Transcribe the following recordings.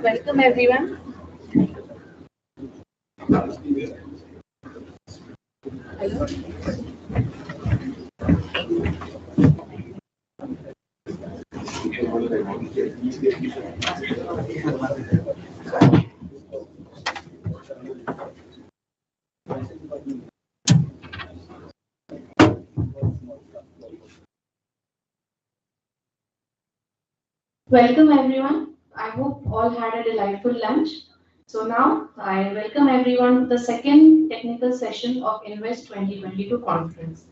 Welcome everyone. Hello. Welcome everyone. I hope all had a delightful lunch. So now I welcome everyone to the second technical session of Invest 2022 conference.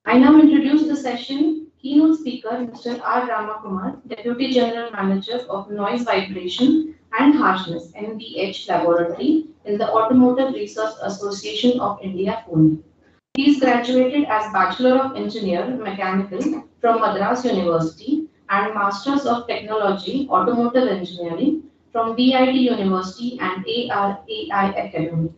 I now introduce the session keynote speaker Mr. R. Ramakumar, Deputy General Manager of Noise Vibration and Harshness (NVH) Laboratory in the Automotive Research Association of India, Pune. He is graduated as Bachelor of Engineer Mechanical from Madras University and Masters of Technology Automotive Engineering from BIT University and ARAI Academy.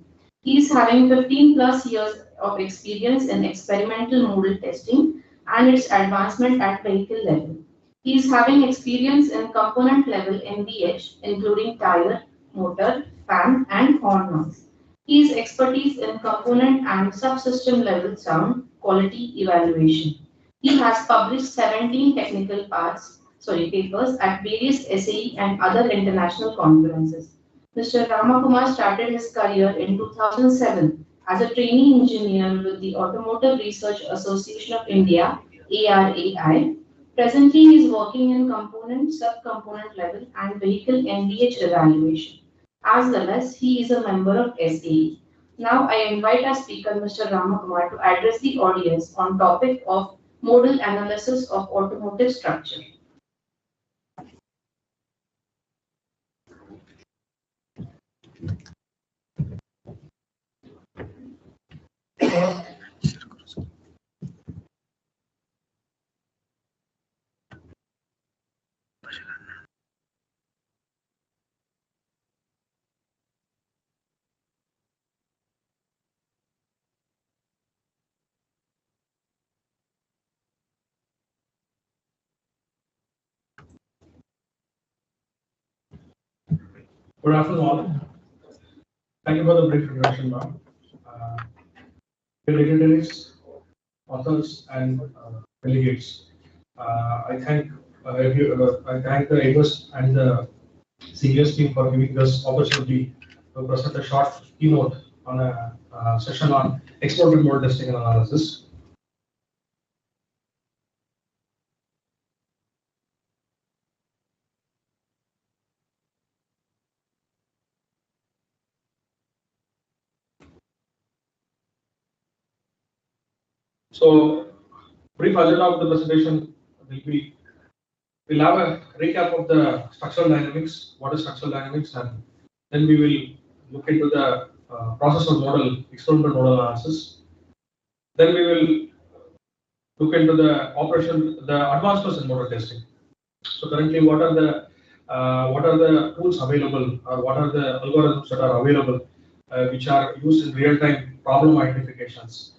He is having 15 plus years of experience in experimental model testing and its advancement at vehicle level. He is having experience in component level NVH, including tire, motor, fan, and horn noise. His expertise in component and subsystem level sound quality evaluation. He has published 17 technical papers at various SAE and other international conferences. Mr. Ramakumar started his career in 2007 as a trainee engineer with the Automotive Research Association of India, ARAI. Presently, he is working in component, subcomponent level and vehicle NVH evaluation, as well as he is a member of SAE. Now I invite our speaker, Mr. Ramakumar, to address the audience on topic of modal analysis of automotive structure. Good afternoon, all. Thank you for the brief introduction, ma'am. Dignitaries, authors, and delegates. I thank the Invest and the CES team for giving this opportunity to present a short keynote on a session on experimental model testing and analysis. So, brief agenda of the presentation will be, we'll have a recap of the structural dynamics, what is structural dynamics, and then we will look into the process of model, experimental model analysis. Then we will look into the operation, the advancements in model testing. So currently, what are the tools available, or what are the algorithms that are available, which are used in real-time problem identifications,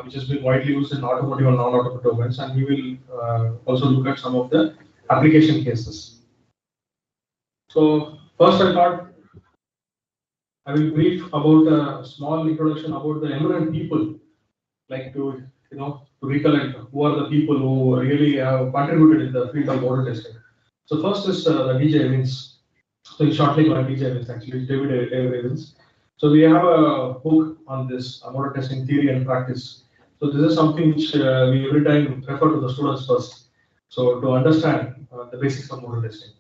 which has been widely used in automotive and non-automotive domains, and we will also look at some of the application cases. So first, I thought I will brief about a small introduction about the eminent people, like to recollect who are the people who really have contributed in the field of model testing. So first is the DJ means So he's shortly called DJ Evans, actually, David Evans. So we have a book on this model testing theory and practice. So this is something which we every time refer to the students first. So to understand the basics of model testing.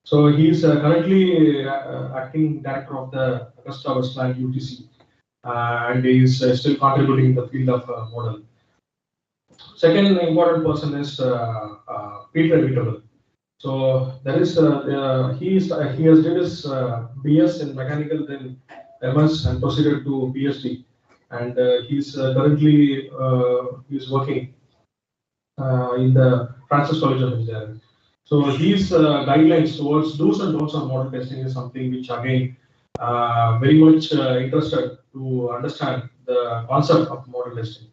So he is currently acting director of the Augusta Westland UTC, and he is still contributing in the field of model. Second important person is Peter Vitable. So there is he has did his BS in mechanical, then MS, and proceeded to PhD, and he's currently he's working in the Francis College of Engineering. So these guidelines towards do's and don'ts of model testing is something which again very much interested to understand the concept of model testing.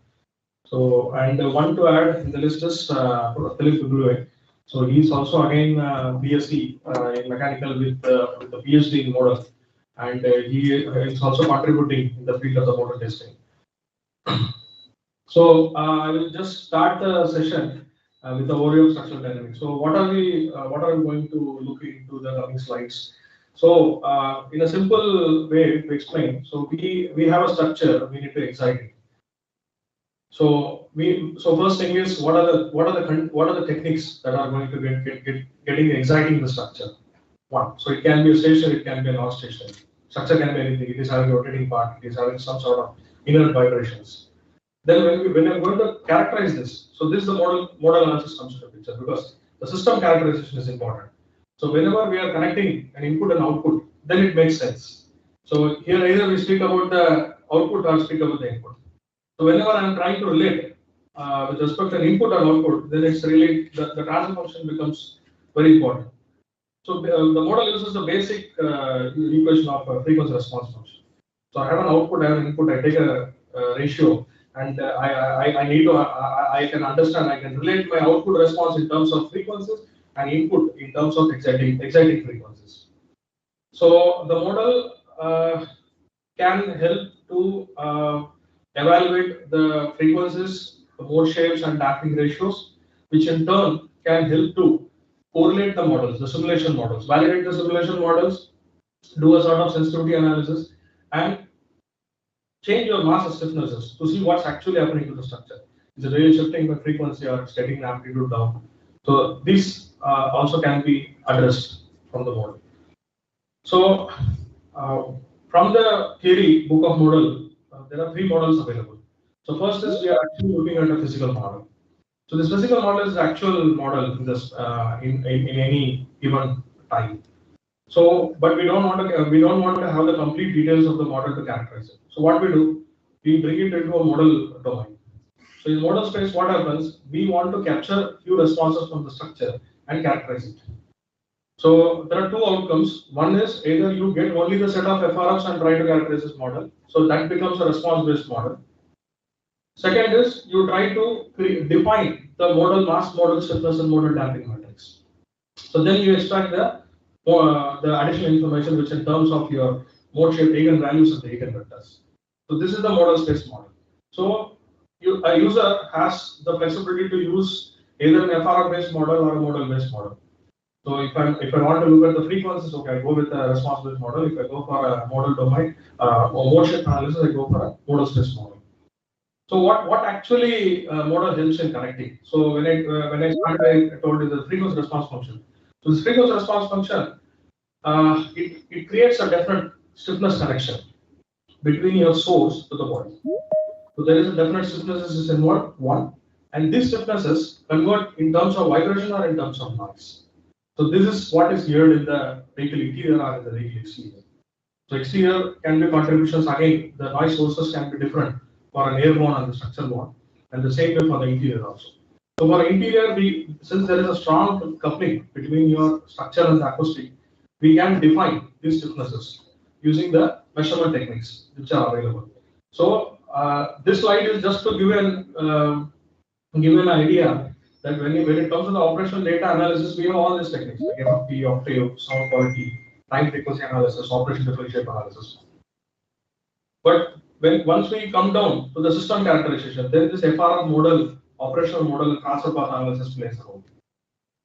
So and one to add in the list is Philip Gugluwe. So he's also again BSc in mechanical with the PhD in model, and he is also contributing in the field of the model testing. So I will just start the session with the overview of structural dynamics. So what are we going to look into the coming slides? So in a simple way to explain, so we have a structure, we need to excite it. So first thing is what are the techniques that are going to getting exciting the structure. One, so it can be a stationary, it can be a non-stationary. Structure can be anything. It is having a rotating part. It is having some sort of inert vibrations. Then when I'm going to characterize this, so this is the model analysis comes into the picture because the system characterization is important. So whenever we are connecting an input and output, then it makes sense. So here either we speak about the output or speak about the input. So whenever I am trying to relate with respect to an input and output, then it's really the transfer function becomes very important. So the model uses the basic equation of frequency response function. So I have an output, I have an input, I take a ratio, and I need to I can understand, I can relate my output response in terms of frequencies and input in terms of exciting frequencies. So the model can help to evaluate the frequencies, the mode shapes, and damping ratios, which in turn can help to correlate the models, the simulation models, validate the simulation models, do a sort of sensitivity analysis, and change your mass stiffnesses to see what's actually happening to the structure. Is it really shifting by frequency or it's getting the amplitude down? So these also can be addressed from the model. So from the theory book of model, there are three models available. So first is we are actually looking at a physical model. So this physical model is the actual model in this in any given time. So, but we don't want to have the complete details of the model to characterize it. So what we do, we bring it into a model domain. So in model space, what happens? We want to capture few responses from the structure and characterize it. So there are two outcomes. One is either you get only the set of FRFs and try to characterize this model. So that becomes a response-based model. Second is you try to define the model mass, model stiffness, and model damping matrix. So then you extract the additional information, which in terms of your mode shape eigenvalues and the eigenvectors. So this is the model space model. So a user has the flexibility to use either an FRF-based model or a model-based model. So if I want to look at the frequencies, okay, I go with a response-based model. If I go for a model domain or mode shape analysis, I go for a model space model. So what actually model helps in connecting? So when I started, I told you the frequency response function. So this frequency response function, it creates a definite stiffness connection between your source to the body. So there is a definite stiffness is involved, one, and these stiffnesses convert in terms of vibration or in terms of noise. So this is what is heard in the vehicle interior or in the vehicle exterior. So exterior can be contributions, again, the noise sources can be different for an airborne and the structural one, and the same way for the interior also. So for interior, since there is a strong coupling between your structure and the acoustic, we can define these stiffnesses using the measurement techniques which are available. So this slide is just to give an idea that when it comes to the operational data analysis, we have all these techniques like FFT, octave, sound quality, time frequency analysis, operation differential analysis. But once we come down to the system characterization, then this FRF model, operational model, and transfer path analysis plays a role.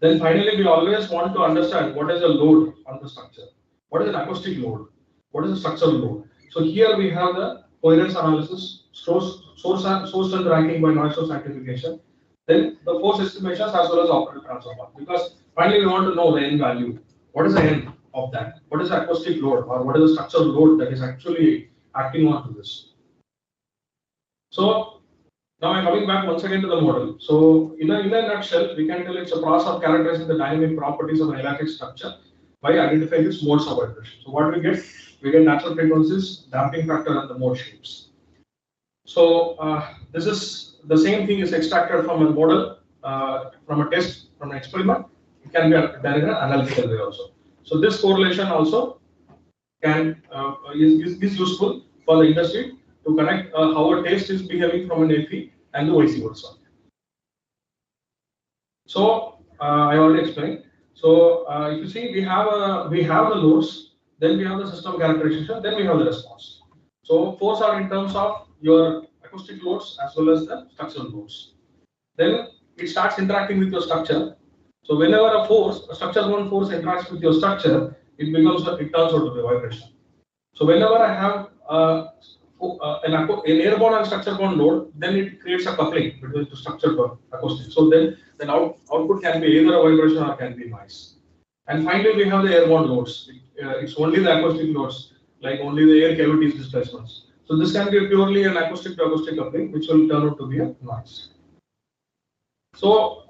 Then finally, we always want to understand what is the load on the structure. what is an acoustic load, what is a structural load. So here we have the coherence analysis, source and ranking by noise source amplification, then the force estimations as well as operator transfer path. Because finally we want to know the N value. What is the N of that? What is the acoustic load or what is the structural load that is actually acting on to this? So now I'm coming back once again to the model. So in a nutshell, we can tell it's a process of characterizing the dynamic properties of an elastic structure by identifying its modes of vibration. So what we get natural frequencies, damping factor, and the mode shapes. So this is the same thing is extracted from a model, from a test, from an experiment. It can be done in an analytical way also. So this correlation also can is useful for the industry to connect how a test is behaving from an FE and the vice versa. So I already explained. So if you see, we have the loads, then we have the system characterization, then we have the response. So force are in terms of your acoustic loads as well as the structural loads. Then it starts interacting with your structure. So whenever a structure-bound force interacts with your structure, it turns out to be a vibration. So whenever I have an airborne and structure-bound load, then it creates a coupling between the structure and acoustic. So then output can be either a vibration or can be noise. And finally, we have the airborne loads. It's only the acoustic loads, like only the air cavities displacements. So this can be purely an acoustic to acoustic coupling, which will turn out to be a noise. So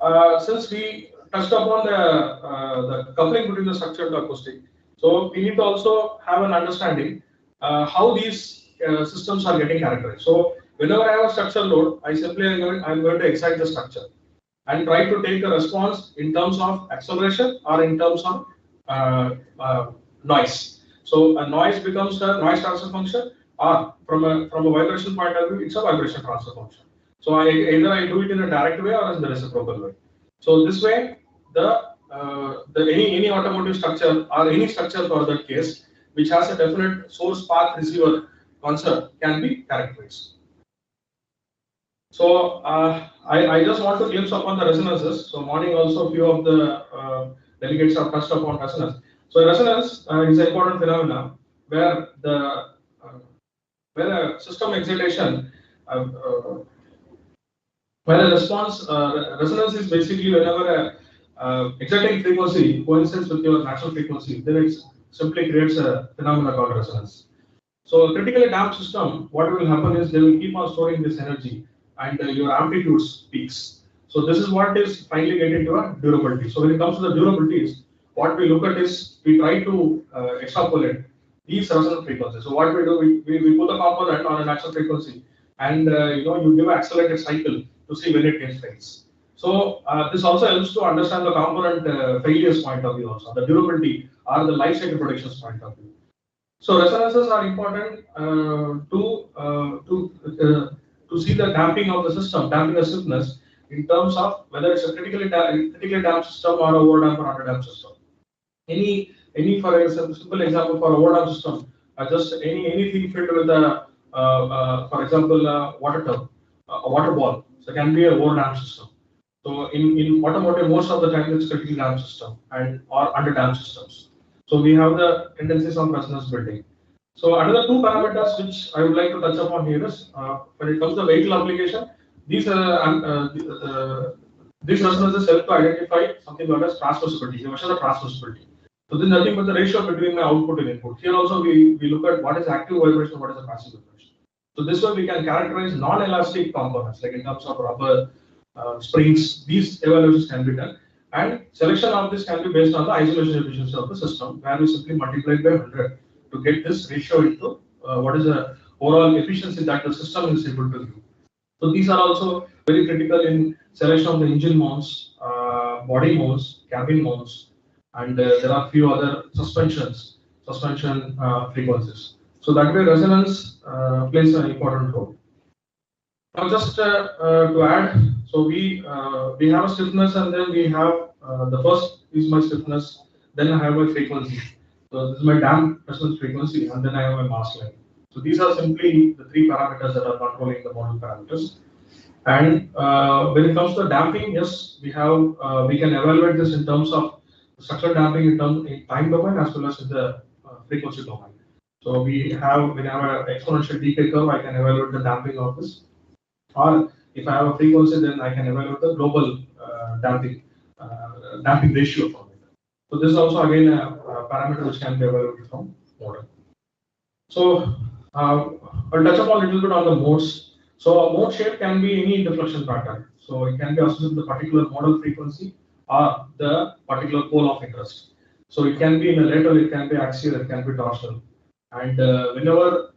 since we touched upon the coupling between the structure and acoustic, so we need to also have an understanding how these systems are getting characterized. So whenever I have a structural load, I'm going to excite the structure and try to take a response in terms of acceleration or in terms of noise. So a noise becomes a noise transfer function, or from a vibration point of view, it's a vibration transfer function. So either I do it in a direct way or in the reciprocal way. So this way, any automotive structure or any structure for that case, which has a definite source path receiver concept, can be characterized. So I just want to glimpse upon the resonances. So morning also a few of the delegates have touched upon resonance. So resonance is an important phenomenon where a system excitation, where a response resonance is basically whenever a exciting frequency coincides with your natural frequency, then it simply creates a phenomenon called resonance. So a critically damped system, what will happen is they will keep on storing this energy and your amplitudes peaks. So this is what is finally getting to a durability. So when it comes to the durabilities, what we look at is we try to extrapolate these resonant frequencies. So what we do, we put a component on a natural frequency and you give an accelerated cycle to see when it gets fails. So this also helps to understand the component failures point of view also, the durability or the life cycle predictions point of view. So resonances are important to see the damping of the system, damping the stiffness in terms of whether it's a critically damped system or a overdamped or underdamped system. Any for example, simple example for a overdamped system, just anything filled with a for example water tub, a water ball. So it can be a overdamped system. So in automotive, most of the time it's critically damped system or underdamped systems. So we have the tendencies of resonance building. So another two parameters which I would like to touch upon here is when it comes to vehicle application, these resonances help to identify something called as transmissibility. They measure the transmissibility. So this is nothing but the ratio between my output and input. Here also we look at what is active vibration, what is the passive vibration. So this way we can characterize non-elastic components like in terms of rubber, springs. These evaluations can be done, and selection of this can be based on the isolation efficiency of the system, where we simply multiply by 100 to get this ratio into what is the overall efficiency that the system is able to give. So these are also very critical in selection of the engine mounts, body mounts, cabin mounts, and there are few other suspension frequencies. So that way resonance plays an important role. Now just to add, so we have a stiffness, and then we have the first is my stiffness, then I have my frequency. So this is my damp resonance frequency, and then I have my mass line. So these are simply the three parameters that are controlling the model parameters. And when it comes to damping, yes, we can evaluate this in terms of structural damping in time domain as well as in the frequency domain. So we have when I have an exponential decay curve, I can evaluate the damping of this. Or if I have a frequency, then I can evaluate the global damping ratio from it. So this is also again a parameter which can be evaluated from model. So I'll touch upon a little bit on the modes. So a mode shape can be any deflection pattern. So it can be associated with the particular model frequency or the particular pole of interest. So it can be in a lateral, it can be axial, it can be dorsal. And whenever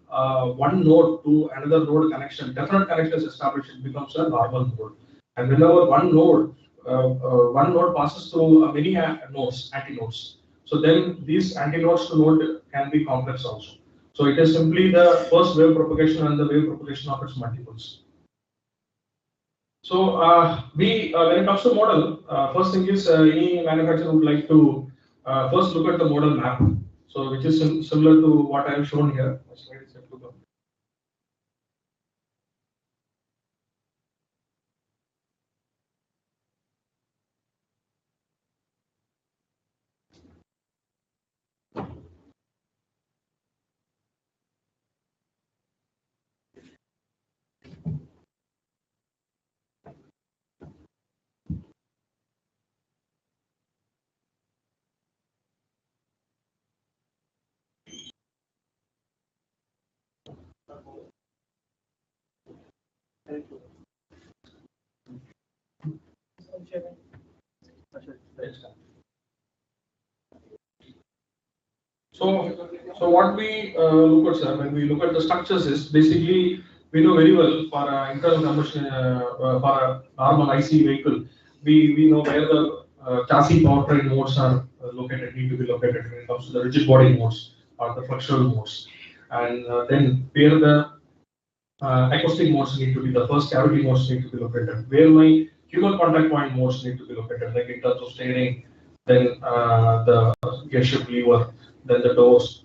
one node to another node connection, definite connection is established, it becomes a normal node. And whenever one node passes through many nodes, antinodes. So then these antinodes to node can be complex also. So it is simply the first wave propagation and the wave propagation of its multiples. So when it comes to model, first thing is any manufacturer would like to first look at the model map. So which is similar to what I have shown here. So what we look at, sir, when we look at the structures is basically we know very well for internal combustion for a normal IC vehicle, we know where the chassis powertrain modes are located, need to be located when it comes to the rigid body modes or the flexural modes, and then where the acoustic modes need to be, the first cavity modes need to be located, where my human contact point modes need to be located, like in terms of steering, then the gear shift lever, then the doors.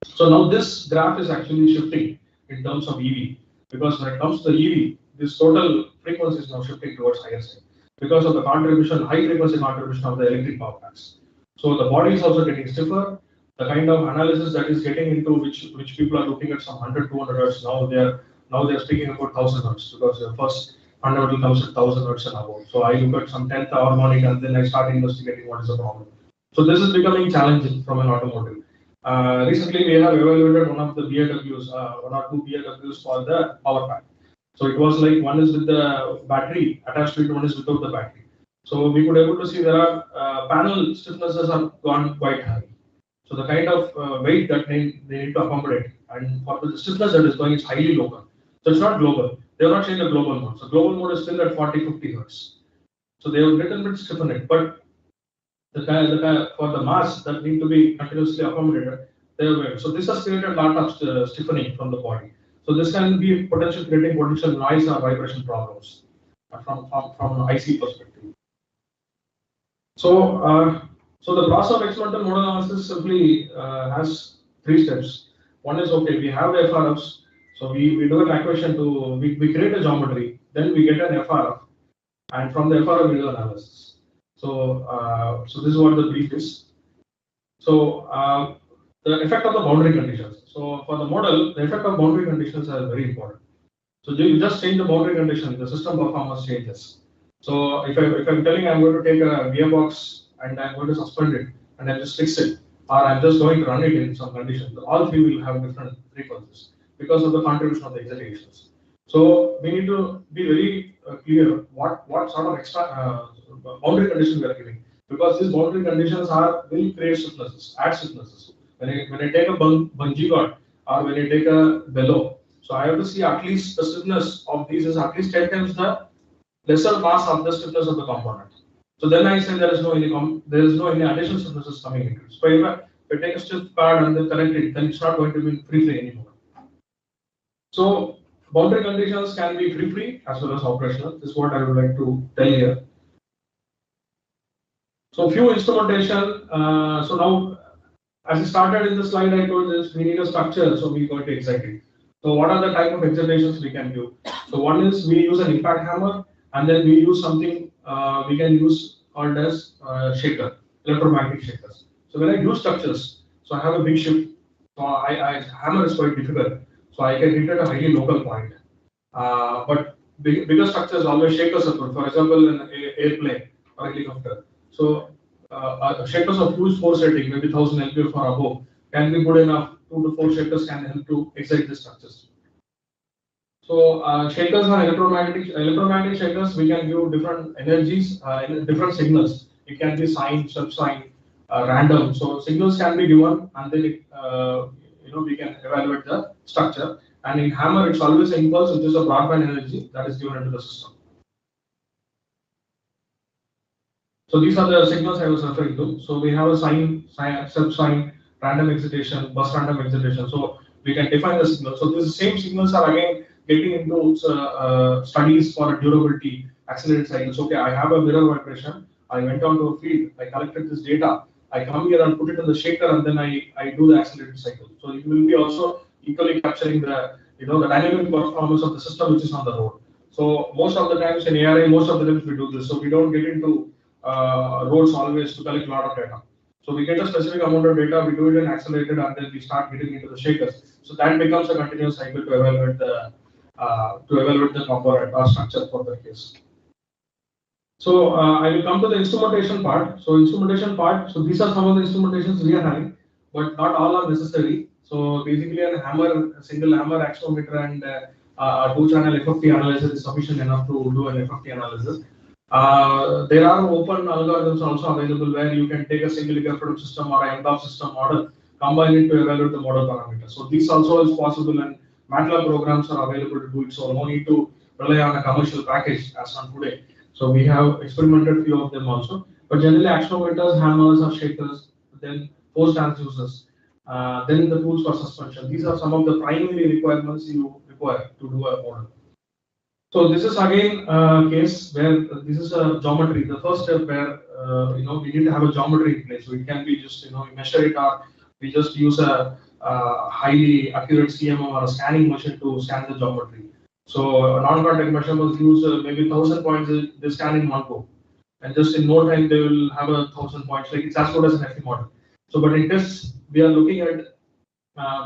So now this graph is actually shifting in terms of EV, because when it comes to EV, this total frequency is now shifting towards higher side because of the contribution, high frequency contribution of the electric power plants. So the body is also getting stiffer. The kind of analysis that is getting into which people are looking at some 100, 200 hertz, now they're speaking about 1000 hertz, because the first fundamental comes at 1000 hertz and above. So I look at some 10th harmonic and then I start investigating what is the problem. So this is becoming challenging from an automotive. Recently, we have evaluated one of the BAWs, one or two BAWs for the power pack. So it was like one is with the battery attached to it, one is without the battery. So we could able to see there are panel stiffnesses have gone quite high. So the kind of weight that they need to accommodate, and for the stiffness that is going, is highly local. So it's not global. They have not changed the global mode. So global mode is still at 40, 50 hertz. So they have a little bit stiffen it, but for the mass that need to be continuously accommodated, they have. So this has created a lot of stiffening from the body. So this can be creating potential noise or vibration problems from an IC perspective. So the process of experimental model analysis simply has 3 steps. One is, okay, we have the FRFs, so we do an equation to we create a geometry, then we get an FRF, and from the FRF we do analysis. So this is what the brief is. So the effect of the boundary conditions. So for the model, the effect of boundary conditions are very important. So you just change the boundary condition, the system performance changes. So if I'm telling I'm going to take a gearbox and I'm going to suspend it and I just fix it, or I'm just going to run it in some conditions, all three will have different frequencies because of the contribution of the excitations. So we need to be very clear what sort of extra boundary conditions we are giving, because these boundary conditions will create stiffnesses, add stiffnesses. When I take a bungee cord or when I take a bellow, so I have to see at least the stiffness of these is at least 10 times the lesser mass of the stiffness of the component. So then I say there is no any additional stiffnesses coming into it. So if I take a stiff pad and then connect it, then it's not going to be free anymore. So boundary conditions can be free as well as operational. This is what I would like to tell here. So few instrumentation. So now, as I started in the slide, I told this we need a structure, so we got excited. So what are the type of excitations we can do? So one is we use an impact hammer, and then we use something we can use called as shaker, electromagnetic shakers. So when I do structures, so I have a big shift, So hammer is quite difficult. So I can hit at a highly local point. But bigger structures always shakers are good. For example, an airplane or helicopter. So shakers of huge force rating, maybe 1000 lbf or above, can be good enough. 2 to 4 shakers can help to excite the structures. So shakers are electromagnetic shakers. We can give different energies, different signals. It can be sine, sub-sine, random. So signals can be given, and then we can evaluate the structure. And in hammer, it's always an impulse, which is a broadband energy that is given into the system. So these are the signals I was referring to. So we have a sine, sub-sine, random excitation, bus random excitation. So we can define the signal. So these same signals are again getting into studies for durability, accelerated cycles. Okay, I have a mirror vibration. I went on to a field. I collected this data. I come here and put it in the shaker, and then I do the accelerated cycle. So it will be also equally capturing the dynamic performance of the system which is on the road. So most of the times in ARI, most of the times we do this. So we don't get into roads always to collect a lot of data. So we get a specific amount of data, we do it in accelerated, and then we start getting into the shakers. So that becomes a continuous cycle to evaluate the component or structure for the case. So I will come to the instrumentation part. So instrumentation part. So these are some of the instrumentations we are having, but not all are necessary. So basically, a hammer, a single hammer axiometer, and a two-channel FFT analyzer is sufficient enough to do an FFT analysis. There are open algorithms also available where you can take a single electrode system or an end-of system model, combine it to evaluate the model parameters. So this also is possible, and MATLAB programs are available to do it. So no need to rely on a commercial package as on today. So we have experimented few of them also. But generally, axiometers, hammers, or shakers, then force transducers, then the tools for suspension. These are some of the primary requirements you require to do a model. So this is again a case where this is a geometry. The first step where we need to have a geometry in place. So it can be just we measure it, or we just use a highly accurate CMM or a scanning machine to scan the geometry. So non-contact measurements use maybe 1000 points. They scan in one go, and just in no time they will have 1000 points. Like it's as good as an FE model. So, but in tests we are looking at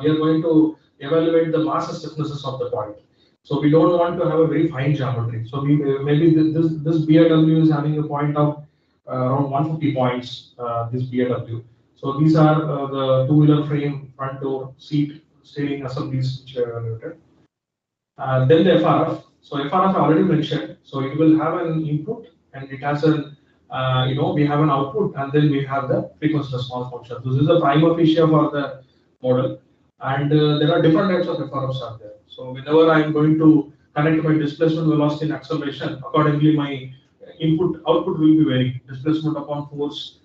we are going to evaluate the mass and stiffnesses of the point. So we don't want to have a very fine geometry. So we maybe this BAW is having a point of around 150 points. This BAW. So these are the two-wheeler frame, front door, seat, steering assemblies which are evaluated. Then the FRF. So FRF I already mentioned. So it will have an input and it has an we have an output, and then we have the frequency response function. So this is the prima facie for the model, and there are different types of FRFs are there. So whenever I am going to connect my displacement, velocity, and acceleration, accordingly my output will be varying. Displacement upon force,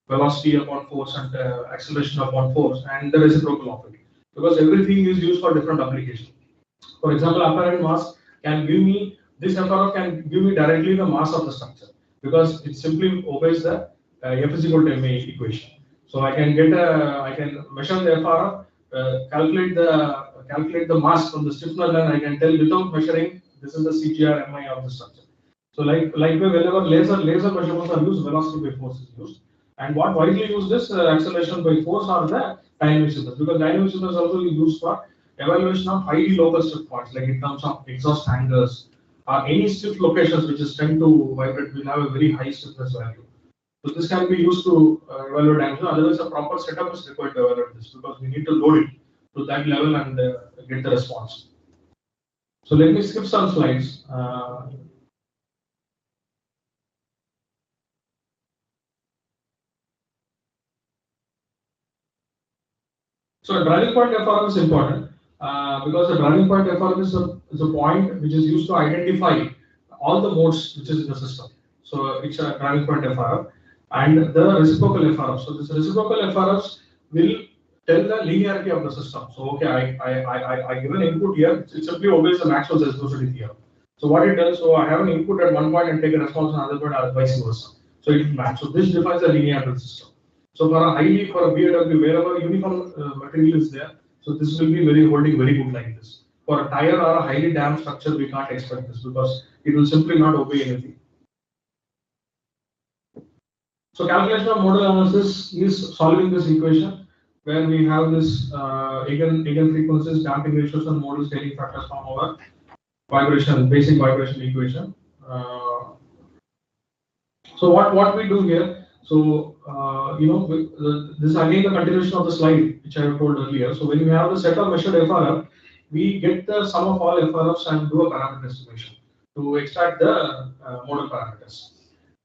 velocity upon force, and acceleration upon force, and the reciprocal of it. Because everything is used for different applications. For example, apparent mass can give me this FRF can give me directly the mass of the structure, because it simply obeys the F is equal to ma equation. So I can measure the FRF, calculate the mass from the stiffness, and I can tell without measuring this is the CGR MI of the structure. So like whenever laser measurements are used, velocity by force is used, and what widely used is acceleration by force or the dynamic signals, because dynamic signals also is used for evaluation of highly local stiff points, like in terms of exhaust hangers or any stiff locations which is tend to vibrate will have a very high stiffness value. So this can be used to evaluate dynamics. Otherwise, a proper setup is required to evaluate this, because we need to load it to that level and get the response. So let me skip some slides. So a driving point FRF is important because the driving point FRF is a point which is used to identify all the modes which is in the system. So it's a driving point FRF, and the reciprocal FRF. So this reciprocal FRFs will tell the linearity of the system. So okay, I give an input here. It simply obeys the Maxwell's reciprocity theorem. So what it does, so I have an input at one point and take a response on another point, or vice versa. So it will match. So this defines the linearity of the system. So for a BAW, wherever uniform material is there, so this will be holding very good like this. For a tire or a highly damped structure, we can't expect this, because it will simply not obey anything. So calculation of modal analysis is solving this equation. where we have this eigen frequencies, damping ratios, and modal scaling factors from our basic vibration equation. So what we do here? So this is again the continuation of the slide which I have told earlier. So when we have the set of measured FRF, we get the sum of all FRFs and do a parameter estimation to extract the model parameters.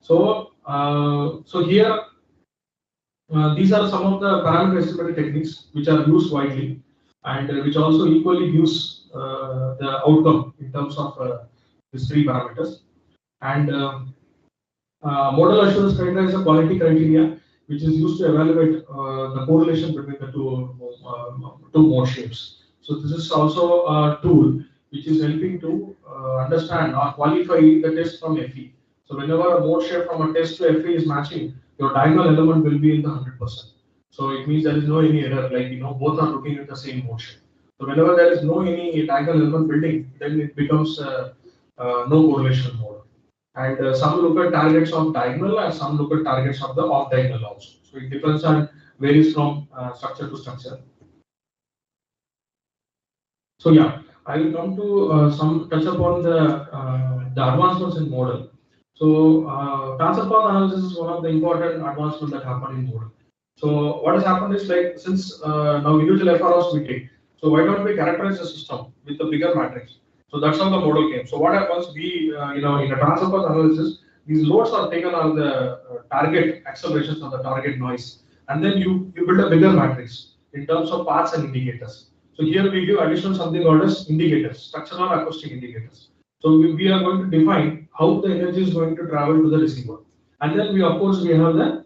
So here these are some of the parameter estimated techniques which are used widely and which also equally gives the outcome in terms of these three parameters. And model assurance criteria is a quality criteria which is used to evaluate the correlation between the two mode shapes. So this is also a tool which is helping to understand or qualify the test from FE. So whenever a mode shape from a test to FE is matching, your diagonal element will be in the 100%. So it means there is no any error, like both are looking at the same mode shape. So whenever there is no any diagonal element building, then it becomes no correlation mode. And some look at targets of diagonal and some look at targets of the off diagonal also. So it depends on varies from structure to structure. So yeah, I will come to some touch upon the advancements in model. So transfer path analysis is one of the important advancements that happen in model. So what has happened is, like, since now individual FROs we take, so why don't we characterize the system with a bigger matrix? So that's how the model came. So what happens, we in a transfer path analysis, these loads are taken on the target accelerations or the target noise, and then you build a bigger matrix in terms of paths and indicators. So here we give additional something called as indicators, structural or acoustic indicators. So we are going to define how the energy is going to travel to the receiver, and then we of course we have the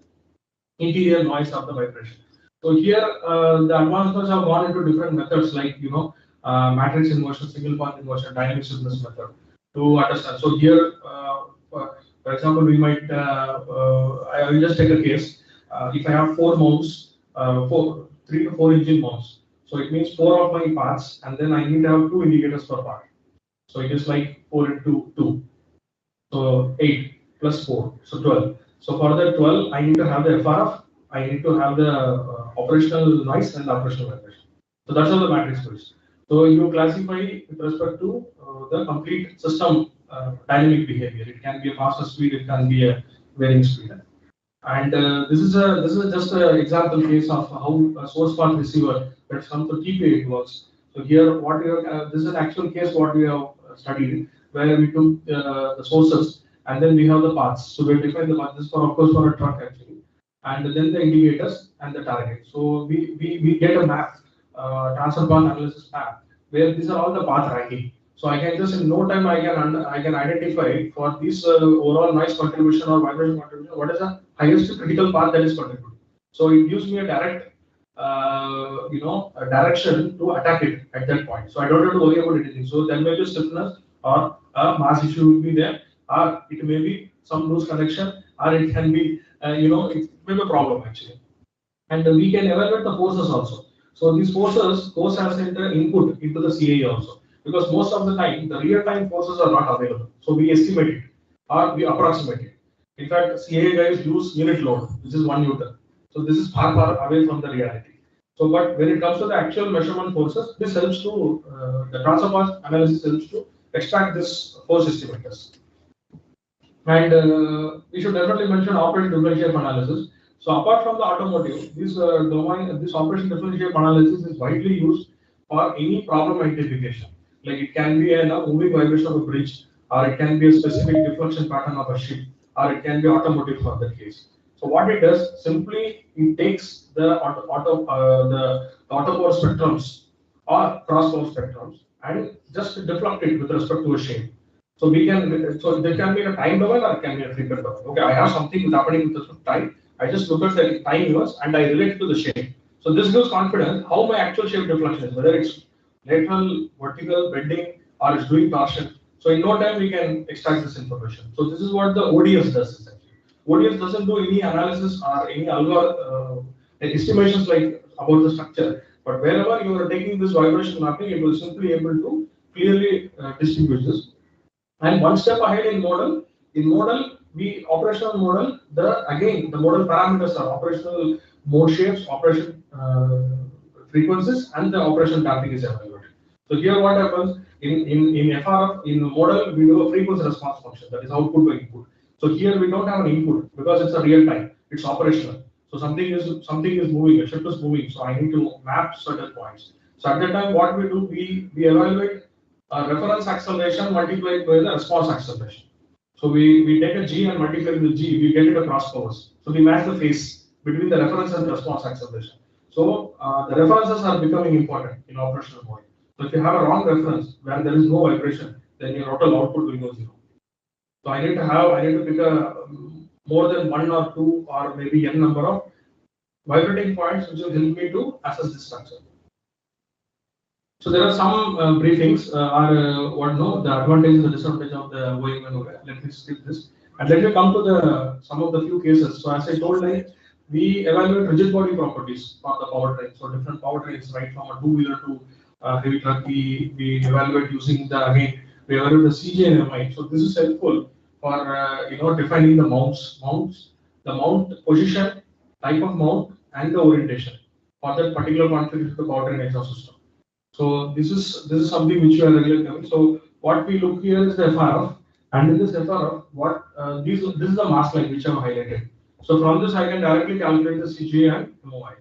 interior noise of the vibration. So here the advancements have gone into different methods, like matrix inversion, single path inversion, dynamic sequence method to understand. So here, for example, we might I will just take a case. If I have four mounts, 3 to 4 engine mounts, so it means 4 of my paths, and then I need to have 2 indicators per part. So it is like 4 into 2, so 8 plus 4, so 12. So for the 12, I need to have the FRF, I need to have the operational noise and the operational vibration. So that's how the matrix works. So you classify with respect to the complete system dynamic behavior. It can be a faster speed, it can be a varying speed. And this is just an example case of how a source path receiver when it comes to TPA it works. So here, what we have, this is an actual case what we have studied, where we took the sources and then we have the paths. So we define the path. This for of course for a truck actually, and then the indicators and the target. So we get a map, transfer path analysis map, where these are all the path ranking. So I can just in no time I can identify for this overall noise contribution or vibration contribution what is the highest critical path that is contributed. So it gives me a direct a direction to attack it at that point. So I don't have to worry about anything. So there may be stiffness or a mass issue will be there, or it may be some loose connection, or it can be it may be a problem actually. And we can evaluate the forces also. So these forces goes as an input into the CAE also, because most of the time the real-time forces are not available. So we estimate it or we approximate it. In fact, CAE guys use unit load, which is 1 Newton. So this is far away from the reality. So, but when it comes to the actual measurement forces, this helps to the transfer path analysis helps to extract this force estimators. And we should definitely mention operation differential shape analysis. So apart from the automotive, this this operation differential shape analysis is widely used for any problem identification. Like it can be a moving vibration of a bridge, or it can be a specific deflection pattern of a ship, or it can be automotive for that case. So what it does, simply it takes the autopower spectrums or crosspower spectrums and just deflect it with respect to a shape. So we can, so there can be a time domain or it can be a frequent domain. Okay, I have something happening with respect to time. I just look at the time inverse and I relate it to the shape. So this gives confidence how my actual shape deflection is, whether it's lateral, vertical, bending, or it's doing torsion. So in no time we can extract this information. So this is what the ODS does essentially. ODS doesn't do any analysis or any estimations like about the structure, but wherever you are taking this vibration mapping, it will simply able to clearly distinguish this. And one step ahead in model, we operational model, the model parameters are operational mode shapes, operation frequencies, and the operation tapping is evaluated. So here what happens in FRF, in model, we do a frequency response function, that is output by input. So here we don't have an input because it's a real time, it's operational. So something is moving, a shift is moving, so I need to map certain points. So at that time, what we do, we evaluate reference acceleration multiplied by the response acceleration. So we take a g and multiply with g, we get it across powers. So we match the phase between the reference and response acceleration. So the references are becoming important in operational mode. So if you have a wrong reference where there is no vibration, then your total output will go zero. So I need to pick a more than one or two or maybe n number of vibrating points which will help me to assess this structure. So there are some briefings what no the advantage and the disadvantage of the OEM and OEM. Let me skip this and let me come to the some of the few cases. So as I told, like we evaluate rigid body properties for the powertrain. So different powertrains, right from a two-wheeler to heavy truck, we evaluate using the we evaluate the CJ and MI. So this is helpful for defining the mounts, the mount position, type of mount, and the orientation for that particular configuration of the powertrain exhaust system. So this is something which you are regularly doing. So what we look here is the FRF, and in this FRF, this is the mass line which I have highlighted. So from this I can directly calculate the CGA and MOI.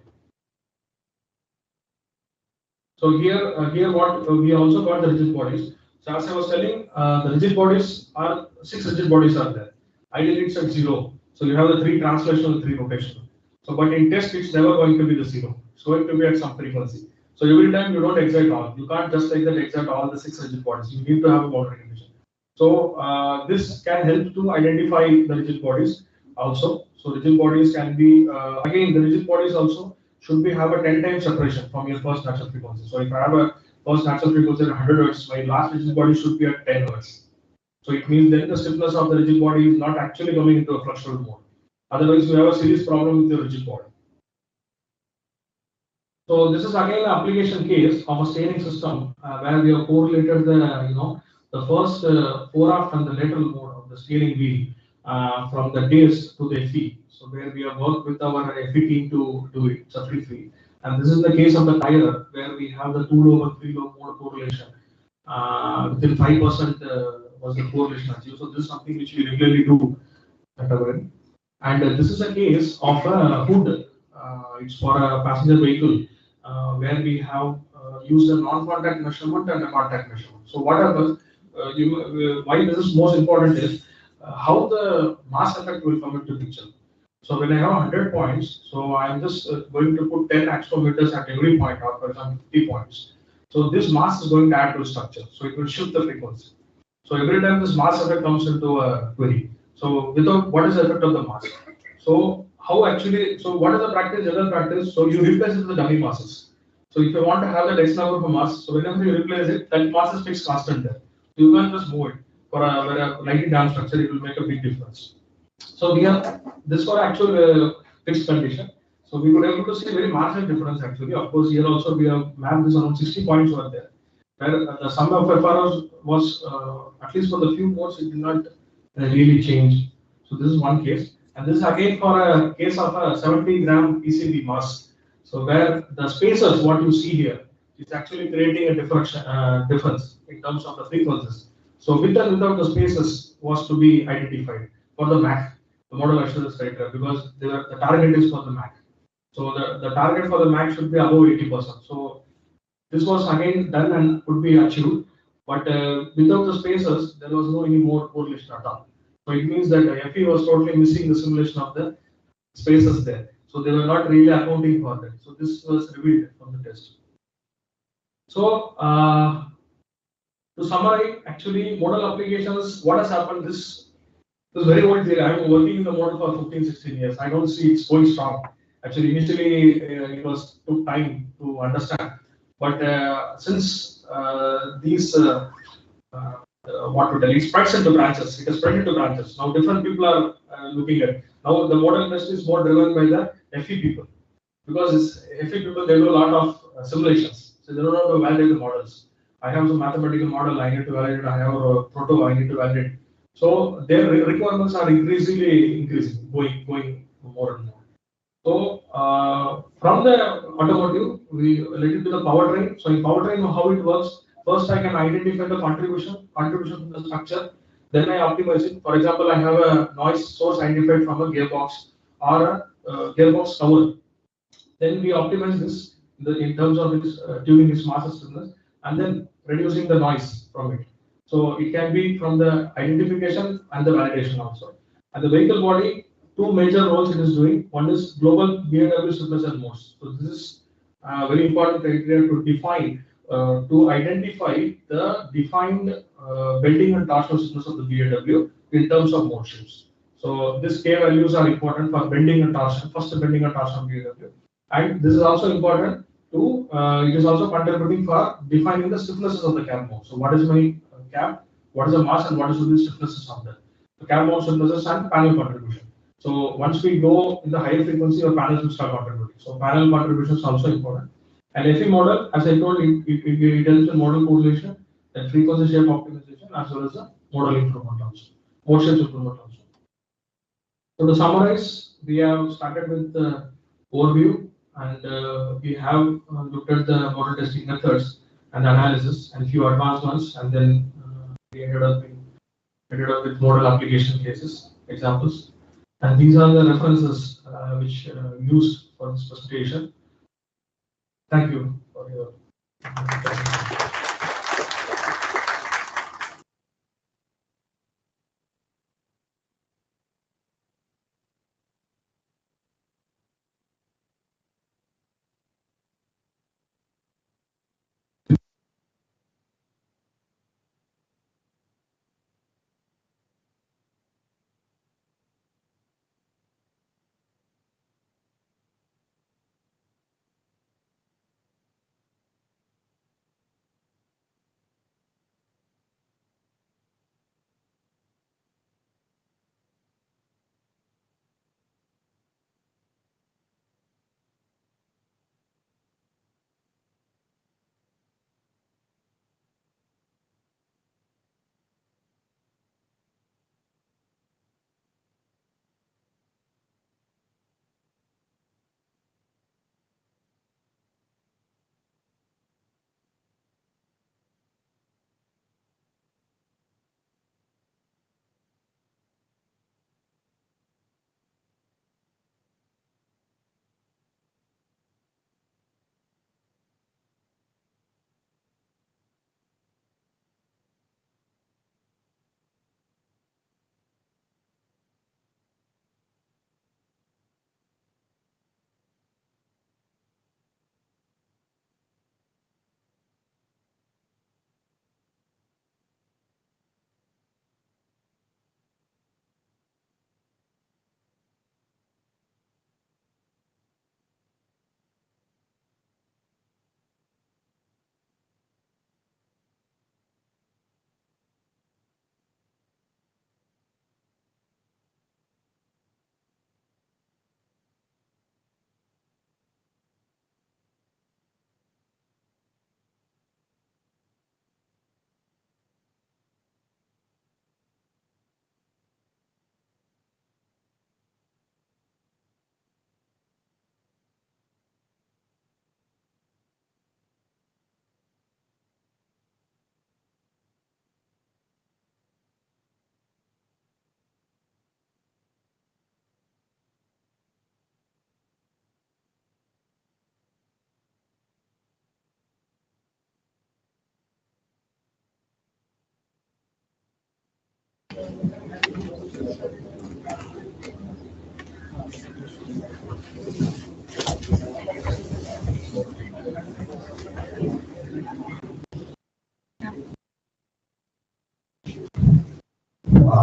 So here what we also got the rigid bodies. So as I was telling, the rigid bodies are 6 rigid bodies are there. Ideally it's at 0. So you have the 3 translational, 3 rotational. So but in test it's never going to be the 0. It's going to be at some frequency. So every time you don't excite all. You can't just like that excite all the 6 rigid bodies. You need to have a boundary condition. So this can help to identify the rigid bodies also. So rigid bodies can be again the rigid bodies also should be have a 10 times separation from your first natural frequency. So if I have a first natural frequency at 100 Hz, my last rigid body should be at 10 Hz. So it means then the stiffness of the rigid body is not actually coming into a fluxural mode. Otherwise, you have a serious problem with your rigid body. So this is again an application case of a steering system where we have correlated the first foreaft and the lateral mode of the steering wheel from the disc to the FE. So where we have worked with our FE team to do it. It's a free. And this is the case of the tire where we have the 2 lobe and 3 lobe mode correlation. Within 5% was the correlation achieved. So this is something which we regularly do at our end. And this is a case of a hood. It's for a passenger vehicle where we have used a non-contact measurement and a contact measurement. So what happens? Why this is most important is how the mass effect will come into picture. So when I have 100 points, so I am just going to put 10 accelerometers at every point, or for example 50 points. So this mass is going to add to the structure. So it will shift the frequency. So every time this mass effect comes into a query. So without what is the effect of the mass? So how actually? So what is the practice? General practice. So you replace it with the dummy masses. So if you want to have the X number for mass, so whenever you replace it, that mass is fixed constant there. You can't just move it. For a lightly damaged structure, it will make a big difference. So we have this for actual fixed condition. So we were able to see very massive difference actually. Of course, here also we have mapped this around 60 points were there. Where the sum of FROs was at least for the few modes it did not really change. So this is one case, and this is again for a case of a 70-gram PCB mass. So where the spacers, what you see here, is actually creating a difference in terms of the frequencies. So with and without the spacers was to be identified for the MAC, the model assurance criteria, because the target is for the MAC. So the target for the MAC should be above 80%. So this was again done and could be achieved, but without the spacers, there was no any more correlation at all. So it means that FE was totally missing the simulation of the spacers there. So they were not really accounting for that. So this was revealed from the test. So to summarize, actually model applications, what has happened, this is very old theory. I'm working in the model for 15-16 years. I don't see it's going strong. Actually, initially it was took time to understand. But since these what to tell, it spreads into branches. It has spread into branches. Now different people are looking at it. Now the model industry is more driven by the FE people, because FE people, they do a lot of simulations. So they don't know to validate the models. I have some mathematical model I need to validate. I have a proto I need to validate. So their requirements are increasing, going more and more. So from the automotive, we related to the powertrain. So in powertrain, how it works? First, I can identify the contribution to the structure. Then I optimize it. For example, I have a noise source identified from a gearbox or a gearbox cover. Then we optimize this in terms of its tuning its master stiffness and then reducing the noise from it. So it can be from the identification and the validation also. And the vehicle body, two major roles it is doing. One is global BAW stiffness and modes. So this is very important criteria to define, to identify the defined bending and torsional stiffness of the BAW in terms of mode shapes. So these K values are important for bending and torsion, first bending and torsion BAW. And this is also important to, it is also contributing for defining the stiffnesses of the cab mount. So what is my cab, what is the mass, and what is the stiffnesses of the cab mount stiffnesses and panel contribution. So once we go in the higher frequency, our panels will start contributing. So panel contribution is also important. And FE model, as I told you, it helps in model correlation, and frequency shape optimization, as well as the model improvement also, mode shapes improvement also. So to summarize, we have started with the overview, and we have looked at the model testing methods and analysis and few advanced ones, and then we ended up with model application cases examples. And these are the references which used for this presentation. Thank you for your attention.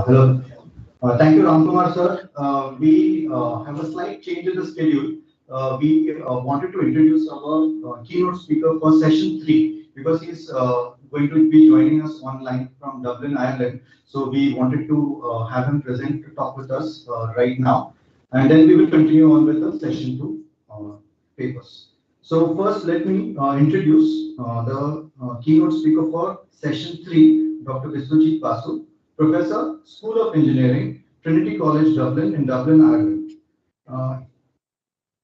Hello. Thank you, Ramkumar sir. We have a slight change in the schedule. We wanted to introduce our keynote speaker for session 3 because he's going to be joining us online from Dublin, Ireland. So we wanted to have him present to talk with us right now. And then we will continue on with the session 2 papers. So first, let me introduce the keynote speaker for session 3, Dr. Viswajit Basu, Professor, School of Engineering, Trinity College, Dublin, in Dublin, Ireland.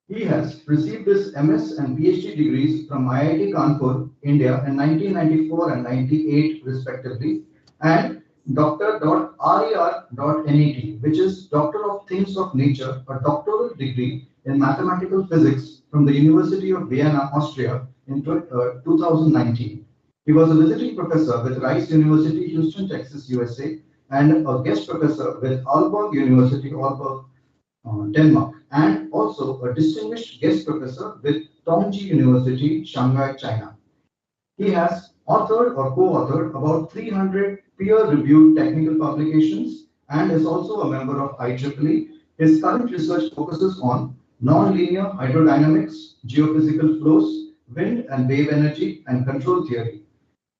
He has received his MS and PhD degrees from IIT Kanpur, India in 1994 and 98 respectively, and Dr.RER.NET, which is Doctor of Things of Nature, a doctoral degree in mathematical physics from the University of Vienna, Austria in 2019. He was a visiting professor with Rice University, Houston, Texas, USA, and a guest professor with Aalborg University, Aalborg, Denmark, and also a distinguished guest professor with Tongji University, Shanghai, China. He has authored or co-authored about 300 peer-reviewed technical publications and is also a member of IEEE. His current research focuses on nonlinear hydrodynamics, geophysical flows, wind and wave energy, and control theory.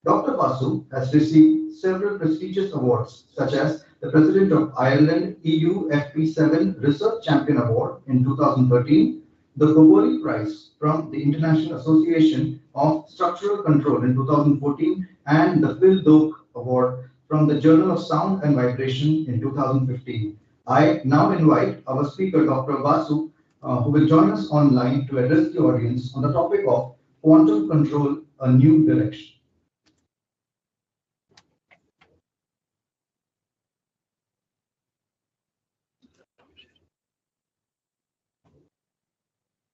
Dr. Basu has received several prestigious awards, such as the President of Ireland EU FP7 Research Champion Award in 2013, the Gobori Prize from the International Association of Structural Control in 2014, and the Phil Doak Award from the Journal of Sound and Vibration in 2015. I now invite our speaker, Dr. Basu, who will join us online to address the audience on the topic of quantum control, a new direction.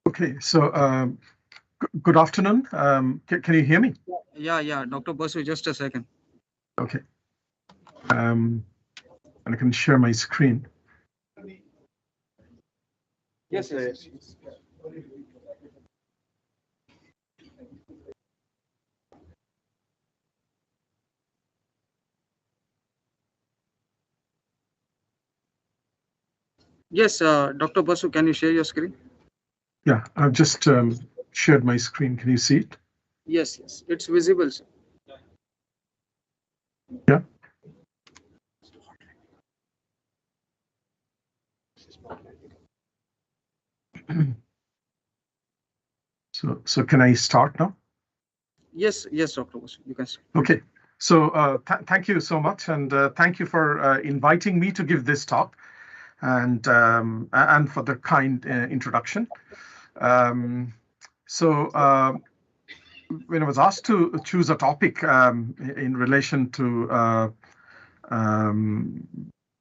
Okay, so good afternoon. Can you hear me? Yeah, Dr. Basu, just a second. Okay. And I can share my screen. Yes. Yes, Dr. Basu, can you share your screen? Yeah, I've just shared my screen. Can you see it? Yes, it's visible, sir. Yeah. So can I start now? Yes, Dr. Basu, you can start. Okay. So thank you so much, and thank you for inviting me to give this talk, and for the kind introduction. When I was asked to choose a topic in relation to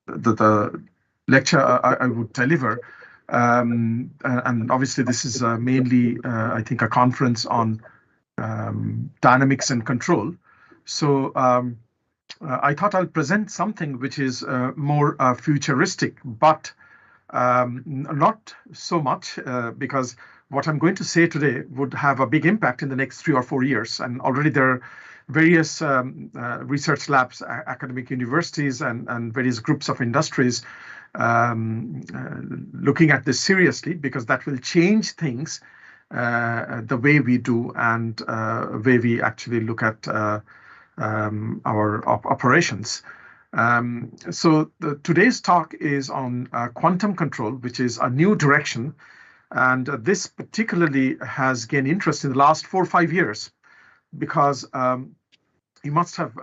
the lecture I would deliver, and obviously this is mainly, I think, a conference on dynamics and control. So I thought I'll present something which is more futuristic, but not so much because what I'm going to say today would have a big impact in the next 3 or 4 years. And already there are various research labs, academic universities, and various groups of industries looking at this seriously, because that will change things, the way we do and way we actually look at our operations. So today's talk is on quantum control, which is a new direction. And this particularly has gained interest in the last 4 or 5 years, because you must have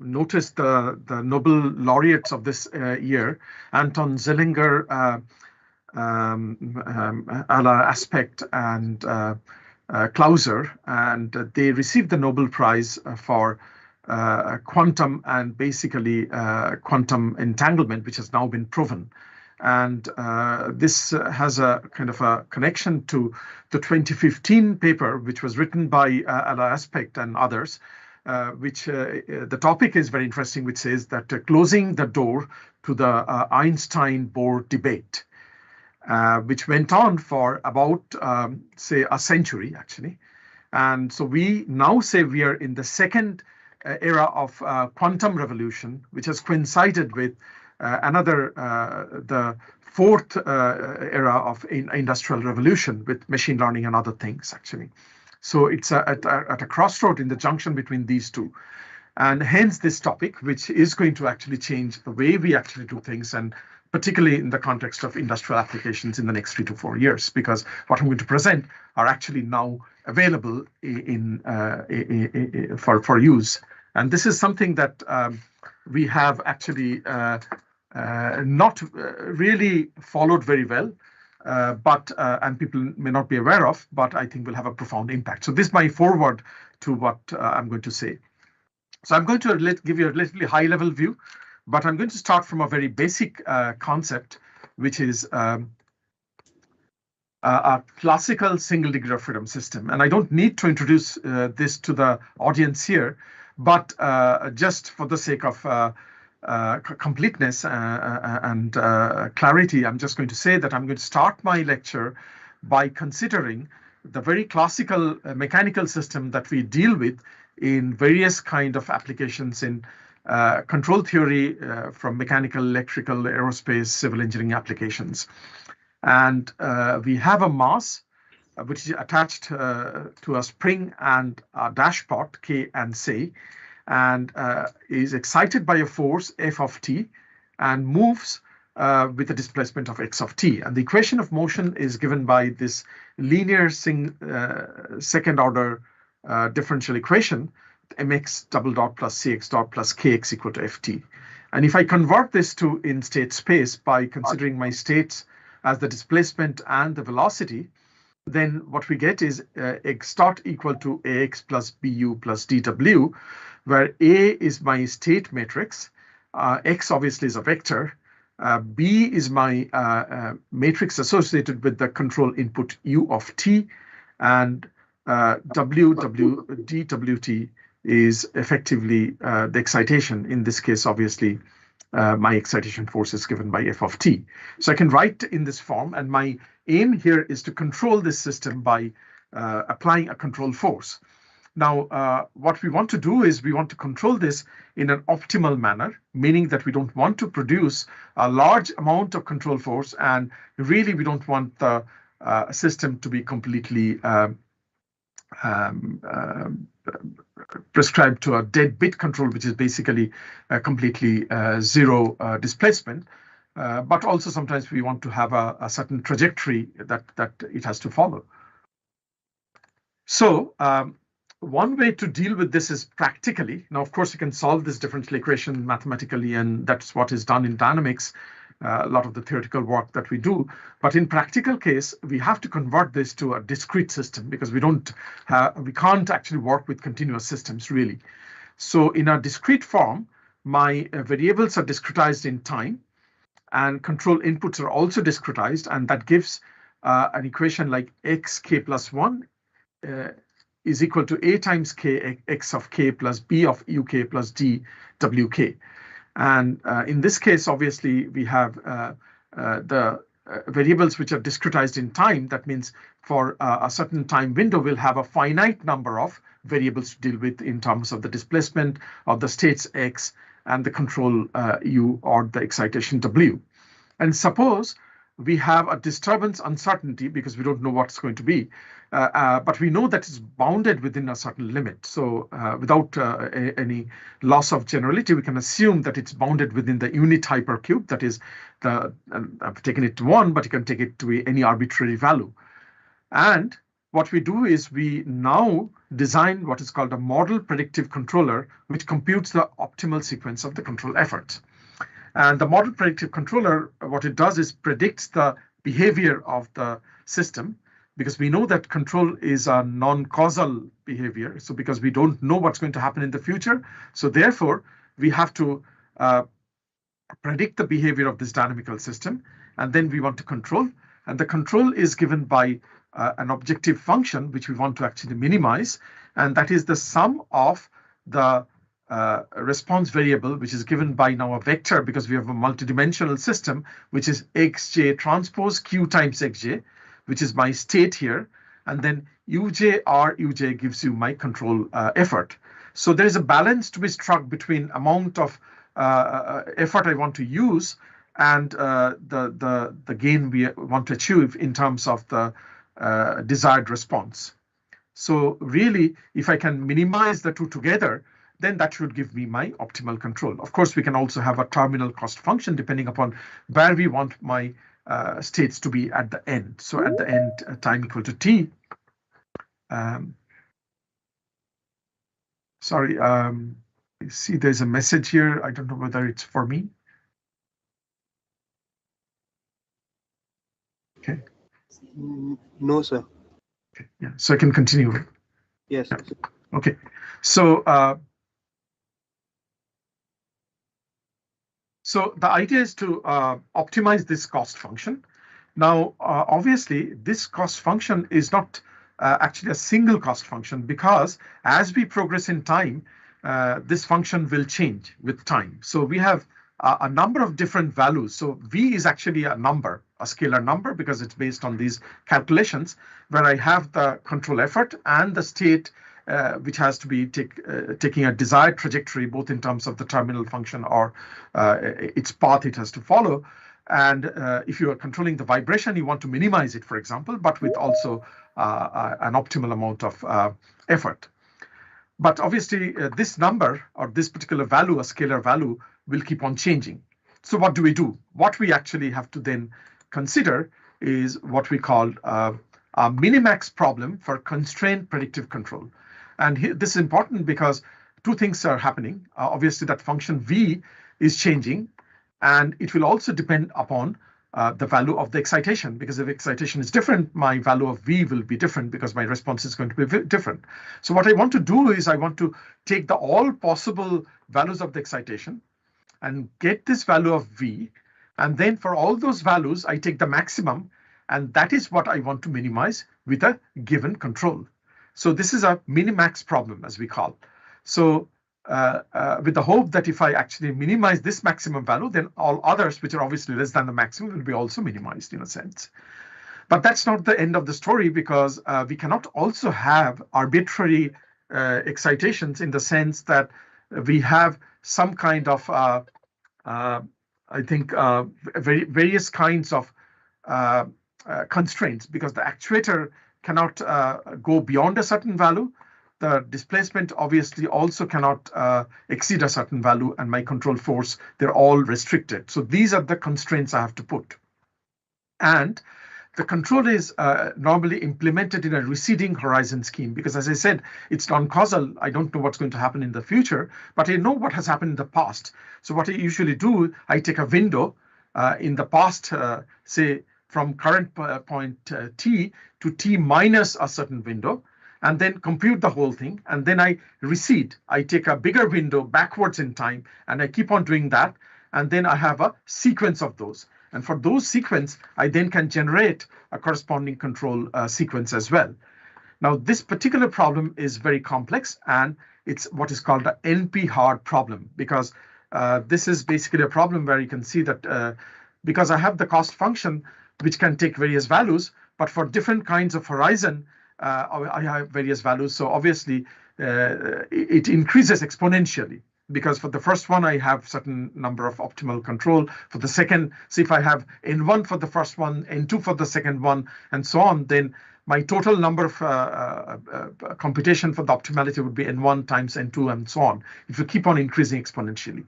noticed the Nobel laureates of this year, Anton Zeilinger, Ala Aspect, and Clauser, and they received the Nobel Prize for quantum and basically quantum entanglement, which has now been proven. And this has a kind of a connection to the 2015 paper, which was written by Ala Aspect and others, which the topic is very interesting, which says that closing the door to the Einstein-Bohr debate, which went on for about, say, a century, actually. And so we now say we are in the second era of quantum revolution, which has coincided with the fourth era of industrial revolution with machine learning and other things, actually. So it's at a crossroad in the junction between these two. And hence this topic, which is going to actually change the way we actually do things, and particularly in the context of industrial applications in the next 3 to 4 years, because what I'm going to present are actually now available for use. And this is something that we have actually not really followed very well, and people may not be aware of, but I think will have a profound impact. So this is my foreword to what I'm going to say. So I'm going to give you a relatively high-level view, but I'm going to start from a very basic concept, which is a classical single degree of freedom system. And I don't need to introduce this to the audience here, but just for the sake of completeness and clarity, I'm just going to say that I'm going to start my lecture by considering the very classical mechanical system that we deal with in various kind of applications in control theory from mechanical, electrical, aerospace, civil engineering applications. And we have a mass which is attached to a spring and a dashpot, K and C, and is excited by a force F of t and moves with a displacement of x of t. And the equation of motion is given by this linear second order differential equation, mx double dot plus cx dot plus kx equal to ft. And if I convert this to in state space by considering my states as the displacement and the velocity, then what we get is x dot equal to ax plus bu plus dw, where A is my state matrix, x obviously is a vector, B is my matrix associated with the control input u of t, and dwt is effectively the excitation. In this case, obviously, my excitation force is given by f of t. So I can write in this form, and my aim here is to control this system by applying a control force. Now, what we want to do is we want to control this in an optimal manner, meaning that we don't want to produce a large amount of control force, and really we don't want the system to be completely prescribed to a dead bit control, which is basically completely zero displacement. But also sometimes we want to have a certain trajectory that it has to follow. So one way to deal with this is practically. Now, of course, you can solve this differential equation mathematically, and that's what is done in dynamics, a lot of the theoretical work that we do. But in practical case, we have to convert this to a discrete system because we can't actually work with continuous systems really. So in a discrete form, my variables are discretized in time, and control inputs are also discretized, and that gives an equation like x k plus 1 is equal to a times k x of k plus b of uk plus d wk. And in this case, obviously, we have the variables which are discretized in time. That means for a certain time window, we'll have a finite number of variables to deal with in terms of the displacement of the states x and the control u or the excitation w. And suppose we have a disturbance uncertainty because we don't know what's going to be, but we know that it's bounded within a certain limit. So without any loss of generality, we can assume that it's bounded within the unit hypercube. That is, I've taken it to 1, but you can take it to any arbitrary value. And what we do is we now design what is called a model predictive controller, which computes the optimal sequence of the control efforts. And the model predictive controller, what it does is predicts the behavior of the system, because we know that control is a non-causal behavior. So because we don't know what's going to happen in the future, so therefore we have to predict the behavior of this dynamical system, and then we want to control. And the control is given by an objective function, which we want to actually minimize, and that is the sum of the response variable, which is given by now a vector, because we have a multidimensional system, which is xj transpose q times xj, which is my state here, and then uj r uj gives you my control effort. So there is a balance to be struck between amount of effort I want to use and the gain we want to achieve in terms of the desired response. So really, if I can minimize the two together, then that should give me my optimal control. Of course, we can also have a terminal cost function depending upon where we want my states to be at the end. So at the end, time equal to t. Sorry, you see there's a message here. I don't know whether it's for me. Okay. No, sir. Okay. Yeah. So I can continue. Yes. Yeah. Okay. So so the idea is to optimize this cost function. Now, obviously, this cost function is not actually a single cost function, because as we progress in time, this function will change with time. So we have a number of different values. So V is actually a number, a scalar number, because it's based on these calculations, where I have the control effort and the state, which has to be taking a desired trajectory, both in terms of the terminal function or its path it has to follow. And if you are controlling the vibration, you want to minimize it, for example, but with also an optimal amount of effort. But obviously, this number or this particular value, a scalar value, will keep on changing. So what do we do? What we actually have to then consider is what we call a minimax problem for constrained predictive control. And this is important because two things are happening. Obviously, that function V is changing, and it will also depend upon the value of the excitation, because if excitation is different, my value of V will be different, because my response is going to be different. So what I want to do is I want to take all possible values of the excitation and get this value of V. And then for all those values, I take the maximum, and that is what I want to minimize with a given control. So this is a minimax problem, as we call. So with the hope that if I actually minimize this maximum value, then all others, which are obviously less than the maximum, will be also minimized in a sense. But that's not the end of the story, because we cannot also have arbitrary excitations, in the sense that we have some kind of, I think, various kinds of constraints, because the actuator cannot go beyond a certain value. The displacement obviously also cannot exceed a certain value, and my control force, they're all restricted. So these are the constraints I have to put. And the control is normally implemented in a receding horizon scheme, because, as I said, it's non-causal. I don't know what's going to happen in the future, but I know what has happened in the past. So what I usually do, I take a window in the past, say from current point t to t minus a certain window, and then compute the whole thing, and then I recede. I take a bigger window backwards in time, and I keep on doing that, and then I have a sequence of those. And for those sequence, I then can generate a corresponding control sequence as well. Now, this particular problem is very complex, and it's what is called the NP-hard problem, because this is basically a problem where you can see that because I have the cost function, which can take various values, but for different kinds of horizon, I have various values. So obviously, it increases exponentially, because for the first one, I have certain number of optimal control. For the second, so if I have N1 for the first one, N2 for the second one, and so on, then my total number of computation for the optimality would be N1 times N2 and so on. It will keep on increasing exponentially.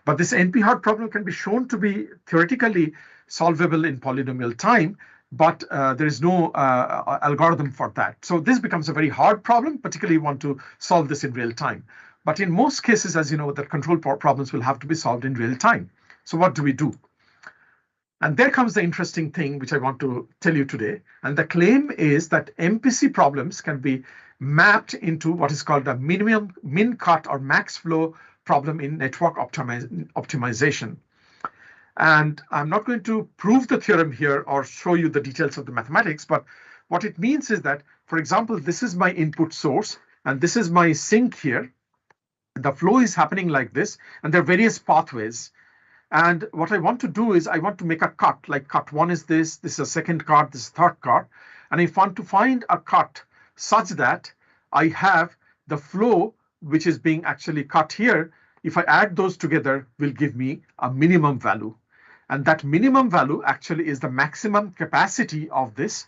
But this NP-hard problem can be shown to be theoretically solvable in polynomial time, but there is no algorithm for that. So this becomes a very hard problem, particularly if you want to solve this in real time. But in most cases, as you know, the control problems will have to be solved in real time. So what do we do? And there comes the interesting thing, which I want to tell you today. And the claim is that MPC problems can be mapped into what is called a min cut or max flow problem in network optimization. And I'm not going to prove the theorem here or show you the details of the mathematics, but what it means is that, for example, this is my input source, and this is my sink here. The flow is happening like this, and there are various pathways. And what I want to do is I want to make a cut, like cut one is this is a second cut, this is third cut. And I want to find a cut such that I have the flow which is being actually cut here. If I add those together, will give me a minimum value. And that minimum value actually is the maximum capacity of this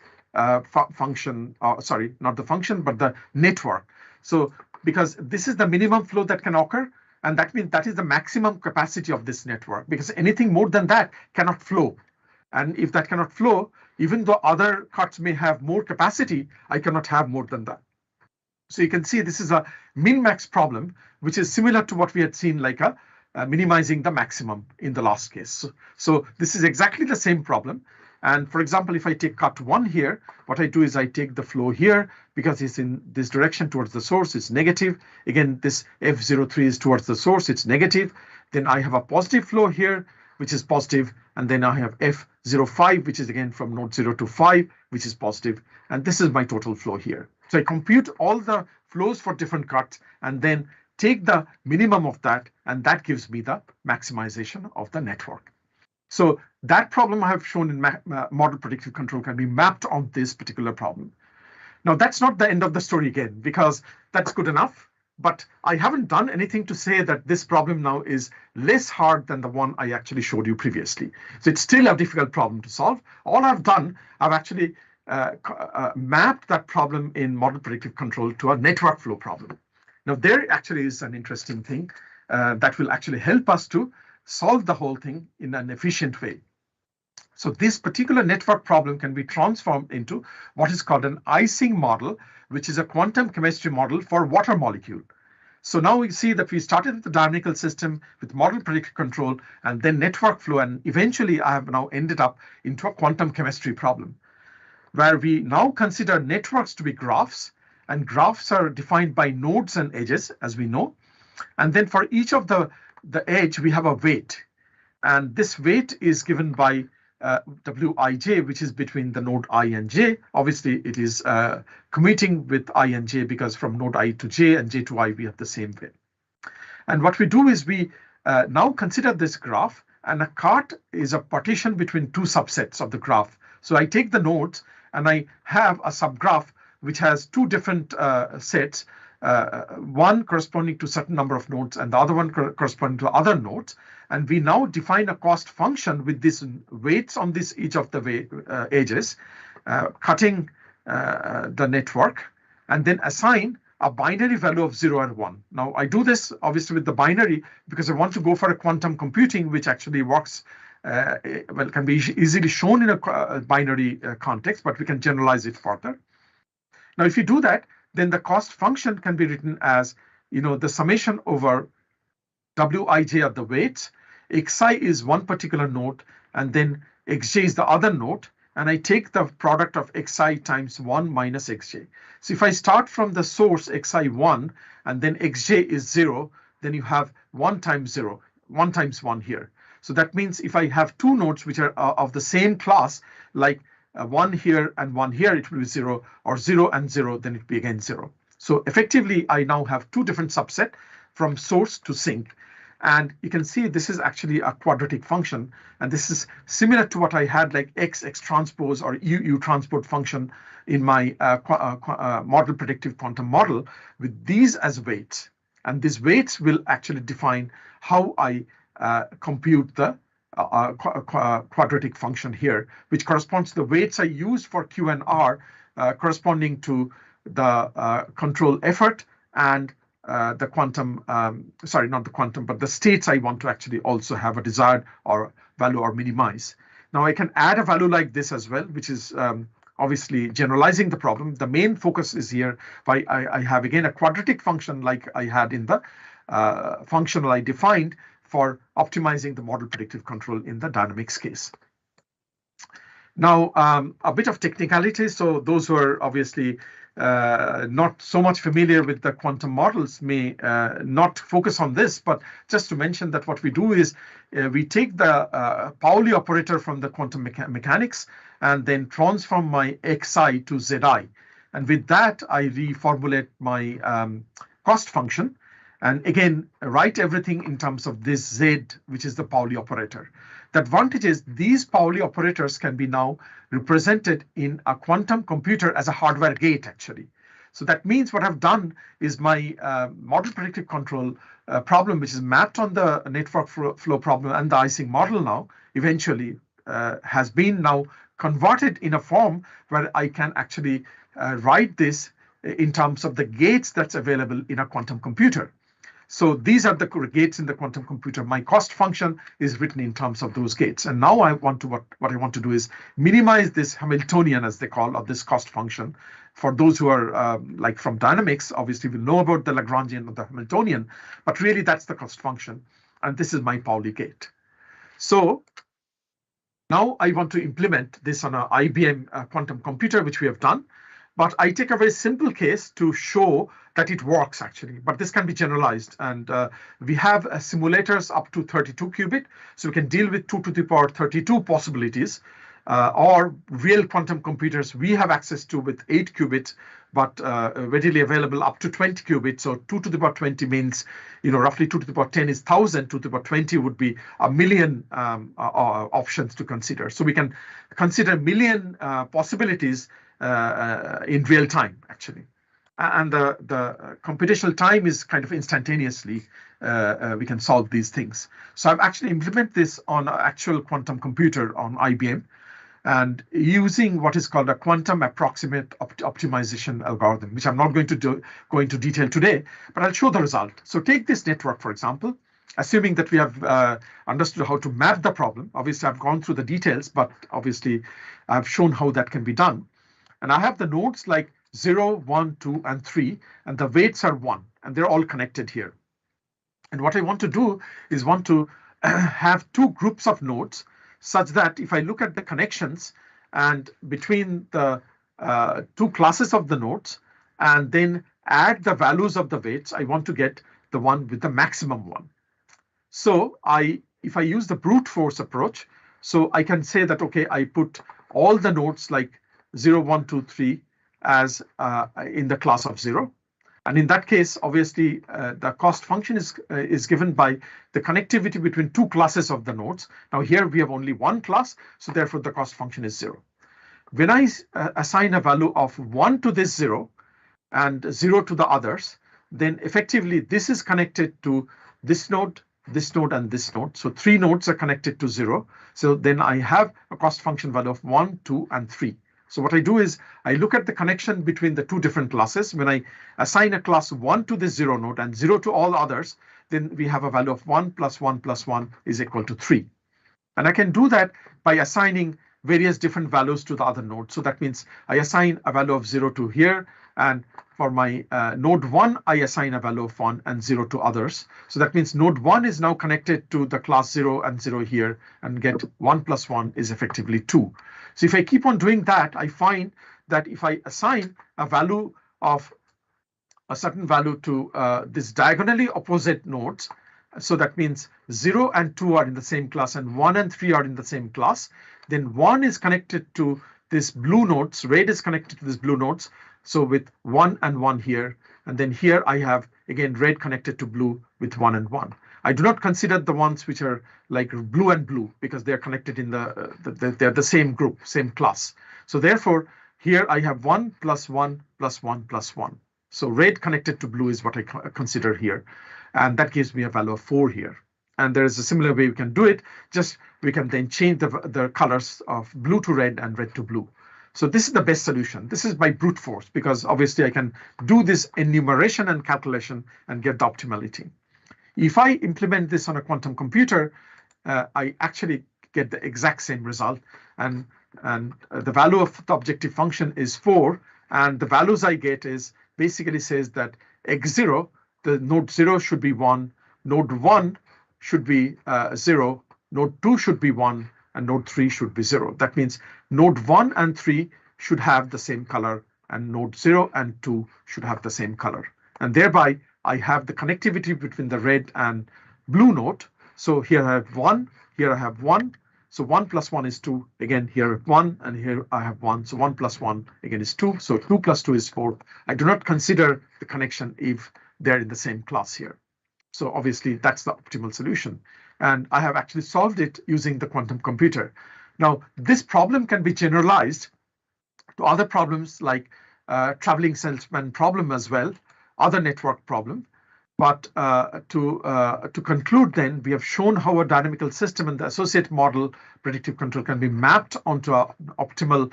function, sorry, not the function, but the network. So because this is the minimum flow that can occur, and that means that is the maximum capacity of this network, because anything more than that cannot flow. And if that cannot flow, even though other cuts may have more capacity, I cannot have more than that. So you can see this is a min-max problem, which is similar to what we had seen, like minimizing the maximum in the last case. So this is exactly the same problem. And for example, if I take cut 1 here, what I do is I take the flow here because it's in this direction towards the source, it's negative. Again, this F03 is towards the source, it's negative. Then I have a positive flow here, which is positive. And then I have F05, which is again from node 0 to 5, which is positive. And this is my total flow here. So I compute all the flows for different cuts and then take the minimum of that, and that gives me the maximization of the network. So that problem I have shown in model predictive control can be mapped on this particular problem. Now that's not the end of the story again, because that's good enough, but I haven't done anything to say that this problem now is less hard than the one I actually showed you previously. So it's still a difficult problem to solve. All I've done, I've actually mapped that problem in model predictive control to a network flow problem. Now there actually is an interesting thing that will actually help us to solve the whole thing in an efficient way. So this particular network problem can be transformed into what is called an icing model, which is a quantum chemistry model for water molecule. So now we see that we started with the dynamical system with model predictive control and then network flow, and eventually I have now ended up into a quantum chemistry problem, where we now consider networks to be graphs, and graphs are defined by nodes and edges, as we know. And then for each of the edge, we have a weight. And this weight is given by Wij, which is between the node I and j. Obviously, it is commuting with I and j because from node I to j and j to I, we have the same weight. And what we do is we now consider this graph, and a cart is a partition between two subsets of the graph. So I take the nodes and I have a subgraph which has two different sets, one corresponding to a certain number of nodes and the other one corresponding to other nodes. And we now define a cost function with these weights on this each of the edges, cutting the network, and then assign a binary value of 0 and 1. Now I do this obviously with the binary because I want to go for a quantum computing, which actually works, well, can be easily shown in a binary context, but we can generalize it further. Now, if you do that, then the cost function can be written as, the summation over Wij are the weights, xi is one particular node, and then xj is the other node, and I take the product of xi times 1 minus xj. So if I start from the source xi1 and then xj is 0, then you have 1 times 0, 1 times 1 here. So that means if I have two nodes which are of the same class, like 1 here and 1 here, it will be 0, or 0 and 0, then it will be again 0. So effectively, I now have two different subsets from source to sink. And you can see this is actually a quadratic function. And this is similar to what I had like x transpose or u transpose function in my model predictive quantum model with these as weights. And these weights will actually define how I compute the quadratic function here, which corresponds to the weights I use for Q and R, corresponding to the control effort and the quantum, sorry, not the quantum, but the states I want to actually also have a desired or value or minimize. Now I can add a value like this as well, which is obviously generalizing the problem. The main focus is here by I have again a quadratic function like I had in the functional I defined for optimizing the model predictive control in the dynamics case. Now, a bit of technicality. So those who are obviously not so much familiar with the quantum models may not focus on this, but just to mention that what we do is we take the Pauli operator from the quantum mechanics and then transform my xi to zi. And with that, I reformulate my cost function. And again, write everything in terms of this z, which is the Pauli operator. The advantage is these Pauli operators can be now represented in a quantum computer as a hardware gate, actually. So that means what I've done is my model predictive control problem, which is mapped on the network flow problem and the icing model now, eventually has been now converted in a form where I can actually write this in terms of the gates that's available in a quantum computer. So these are the gates in the quantum computer. My cost function is written in terms of those gates. And now I want to what I want to do is minimize this Hamiltonian, as they call, of this cost function. For those who are like from dynamics, obviously will know about the Lagrangian or the Hamiltonian, but really that's the cost function. And this is my Pauli gate. So Now I want to implement this on an IBM quantum computer, which we have done. But I take a very simple case to show that it works actually. But this can be generalized. And we have simulators up to 32 qubit. So we can deal with 2 to the power 32 possibilities. Or real quantum computers we have access to with 8 qubits, but readily available up to 20 qubits. So 2 to the power 20 means, roughly 2 to the power 10 is 1,000. 2 to the power 20 would be a million options to consider. So we can consider a million possibilities in real time, actually. And the computational time is kind of instantaneously, we can solve these things. So I've actually implemented this on an actual quantum computer on IBM, and using what is called a quantum approximate optimization algorithm, which I'm not going to go into detail today, but I'll show the result. So take this network, for example, assuming that we have understood how to map the problem. Obviously, I've gone through the details, but obviously I've shown how that can be done. And I have the nodes like 0, 1, 2, and 3, and the weights are 1, and they're all connected here. And what I want to do is want to have two groups of nodes, such that if I look at the connections and between the two classes of the nodes and then add the values of the weights, I want to get the one with the maximum one. So if I use the brute force approach, so I can say that, okay, I put all the nodes like 0, 1, 2, 3 as in the class of 0. And in that case, obviously, the cost function is given by the connectivity between two classes of the nodes. Now here we have only one class, so therefore the cost function is 0. When I assign a value of 1 to this 0 and 0 to the others, then effectively this is connected to this node, and this node. So 3 nodes are connected to 0. So then I have a cost function value of 1, 2, and 3. So what I do is I look at the connection between the two different classes. When I assign a class 1 to this 0 node and 0 to all others, then we have a value of 1 plus 1 plus 1 is equal to 3. And I can do that by assigning various different values to the other nodes. So that means I assign a value of 0 to here, and for my node 1, I assign a value of 1 and 0 to others. So that means node 1 is now connected to the class 0 and 0 here, and get 1 plus 1 is effectively 2. So if I keep on doing that, I find that if I assign a value of a certain value to this diagonally opposite nodes, so that means 0 and 2 are in the same class and 1 and 3 are in the same class, then 1 is connected to this blue nodes, red is connected to this blue nodes, so with 1 and 1 here, and then here I have again red connected to blue with 1 and 1. I do not consider the ones which are like blue and blue because they are connected in they're the same group, same class. So therefore, here I have 1 plus 1 plus 1 plus 1. So red connected to blue is what I consider here. And that gives me a value of 4 here. And there is a similar way we can do it. Just we can then change the colors of blue to red and red to blue. So this is the best solution. This is by brute force, because obviously I can do this enumeration and calculation and get the optimality. If I implement this on a quantum computer, I actually get the exact same result. And the value of the objective function is 4. And the values I get is basically says that x0, the node 0 should be 1, node 1 should be 0, node 2 should be 1, and node 3 should be 0. That means node 1 and 3 should have the same color, and node 0 and 2 should have the same color. And thereby, I have the connectivity between the red and blue node. So here I have 1, here I have 1. So 1 plus 1 is 2. Again, here I have 1, and here I have 1. So 1 plus 1 again is 2. So 2 plus 2 is 4. I do not consider the connection if they're in the same class here. So obviously, that's the optimal solution. And I have actually solved it using the quantum computer. Now, this problem can be generalized to other problems like traveling salesman problem as well, other network problem. But to conclude then, we have shown how a dynamical system and the associated model predictive control can be mapped onto an optimal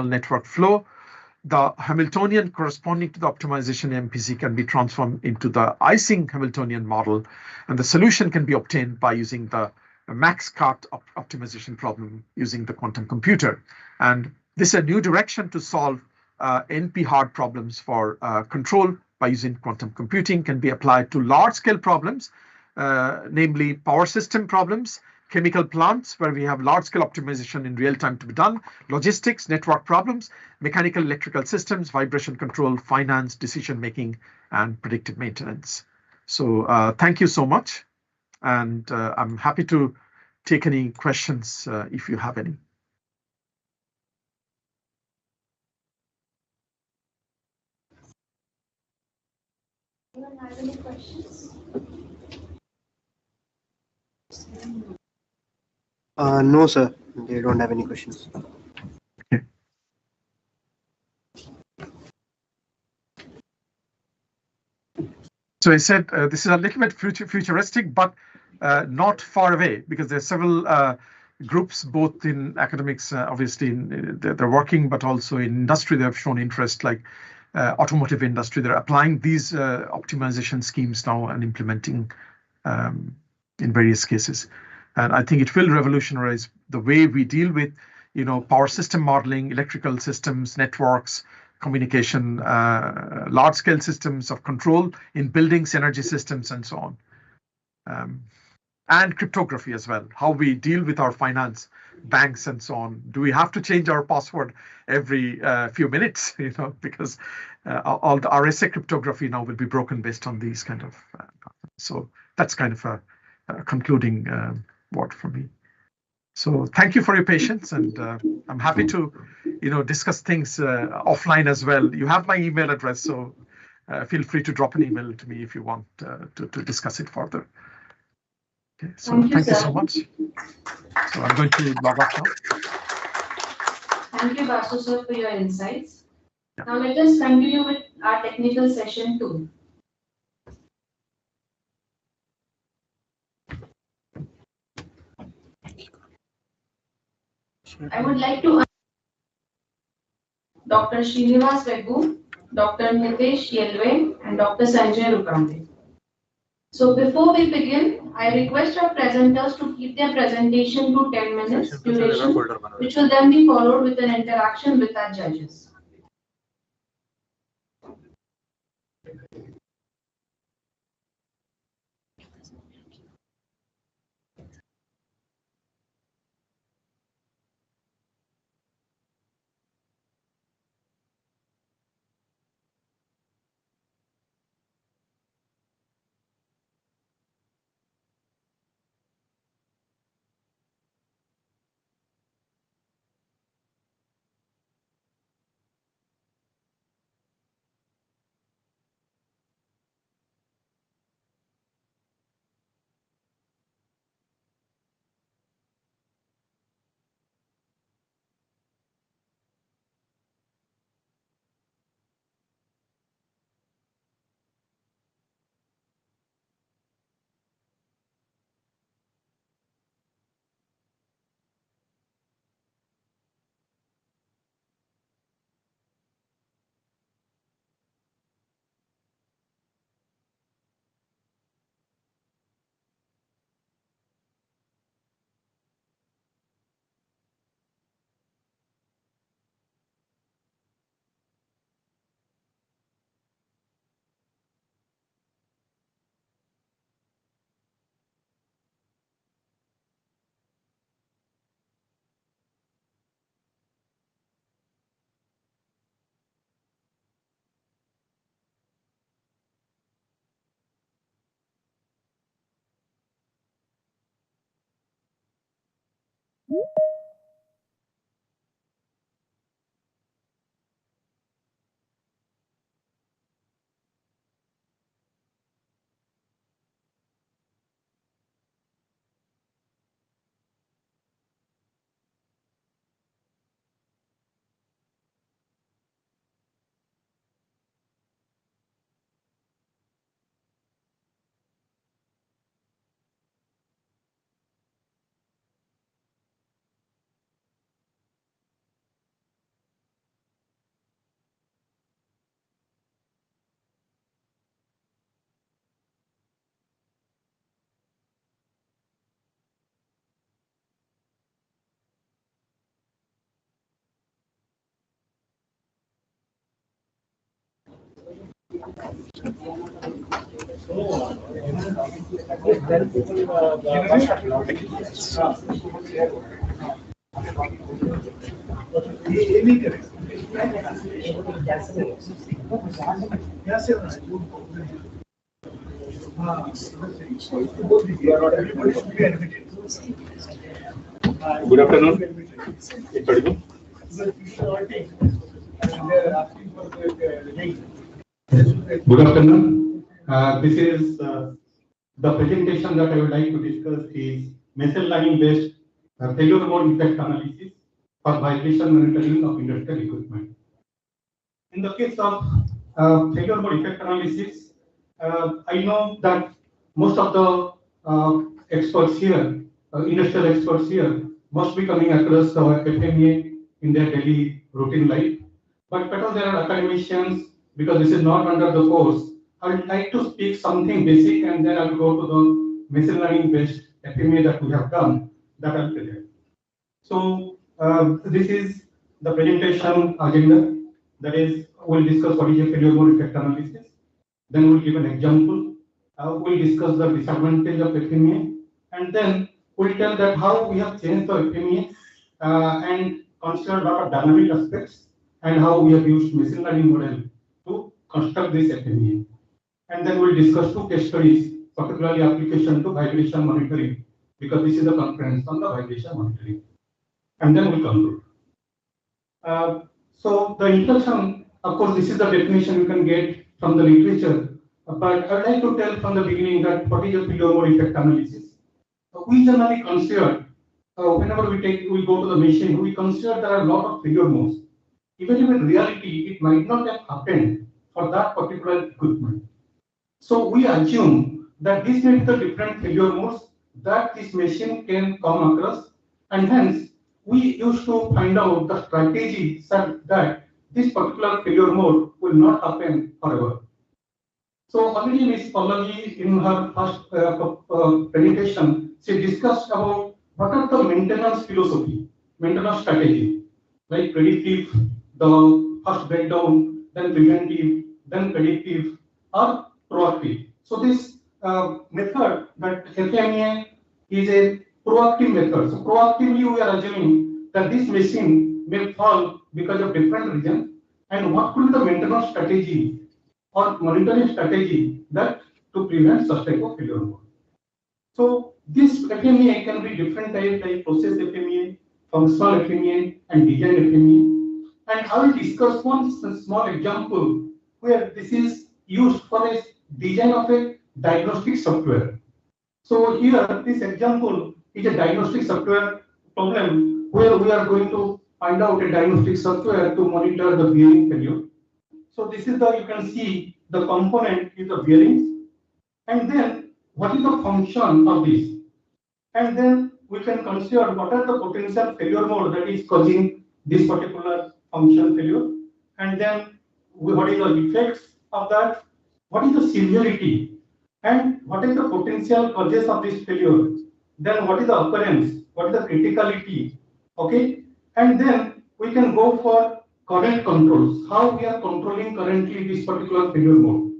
network flow. The Hamiltonian corresponding to the optimization MPC can be transformed into the Ising Hamiltonian model, and the solution can be obtained by using the max cut optimization problem using the quantum computer. And this is a new direction to solve NP hard problems for control by using quantum computing, can be applied to large scale problems, namely power system problems chemical plants where we have large-scale optimization in real time to be done, logistics, network problems, mechanical electrical systems, vibration control, finance, decision-making, and predictive maintenance. So thank you so much. And I'm happy to take any questions if you have any. Anyone have any questions? No, sir. They don't have any questions. Okay. So I said this is a little bit futuristic, but not far away, because there are several groups, both in academics, obviously they're working, but also in industry they have shown interest, like automotive industry. They're applying these optimization schemes now and implementing in various cases. And I think it will revolutionize the way we deal with, power system modeling, electrical systems, networks, communication, large-scale systems of control in buildings, energy systems, and so on. And cryptography as well, how we deal with our finance, banks, and so on. Do we have to change our password every few minutes? Because all the RSA cryptography now will be broken based on these kind of. So that's kind of a concluding word for me. So thank you for your patience, and I'm happy to, discuss things offline as well. You have my email address, so feel free to drop an email to me if you want to discuss it further. Okay, so thank you so much. So I'm going to log off now. Thank you, Basu sir, for your insights. Yeah. Now let us continue with our technical session 2. I would like to Dr. Srinivas Veggu, Dr. Nitesh Yelve, and Dr. Sanjay Rukambe. So before we begin, I request our presenters to keep their presentation to 10 minutes duration, which will then be followed with an interaction with our judges. Good afternoon. It's audible? Good afternoon. This is the presentation that I would like to discuss is machine learning based failure mode effect analysis for vibration monitoring of industrial equipment. In the case of failure mode effect analysis, I know that most of the experts here, industrial experts here, must be coming across the FMEA in their daily routine life. But because there are academicians, because this is not under the course, I would like to speak something basic and then I will go to the machine learning based FMEA that we have done that I will present. So this is the presentation agenda. That is, we'll discuss what is a failure mode effect analysis. Then we'll give an example. We'll discuss the disadvantage of FMEA, and then we'll tell that how we have changed the FMEA and consider a lot of dynamic aspects and how we have used machine learning model to construct this FMEA. And then we'll discuss two case studies, particularly application to vibration monitoring, because this is a conference on the vibration monitoring. And then we'll conclude. So the introduction, of course, this is the definition you can get from the literature, but I'd like to tell from the beginning that what is a failure mode effect analysis. We generally consider, whenever we go to the machine, we consider there are a lot of failure modes. Even if in reality, it might not have happened for that particular equipment. So we assume that these may be the different failure modes that this machine can come across, and hence we used to find out the strategy such that this particular failure mode will not happen forever. So already Ms. Pallavi in her first presentation, she discussed about what are the maintenance philosophy, maintenance strategy, like predictive, the first breakdown, then preventive, then predictive, or proactive. So this method that FMEA is a proactive method. So proactively we are assuming that this machine may fall because of different reasons, and what could be the maintenance strategy or monitoring strategy that to prevent such type of failure mode. So this FMEA can be different type, like process FMEA, functional FMEA, and design FMEA. And I will discuss one small example where this is used for a design of a diagnostic software. So here, this example is a diagnostic software problem where we are going to find out a diagnostic software to monitor the bearing failure. So this is the, you can see the component is the bearings, and then what is the function of this, and then we can consider what are the potential failure mode that is causing this particular function failure, and then what is the effects of that, what is the severity, and what is the potential causes of this failure, then what is the occurrence, what is the criticality, okay, and then we can go for current controls, how we are controlling currently this particular failure mode,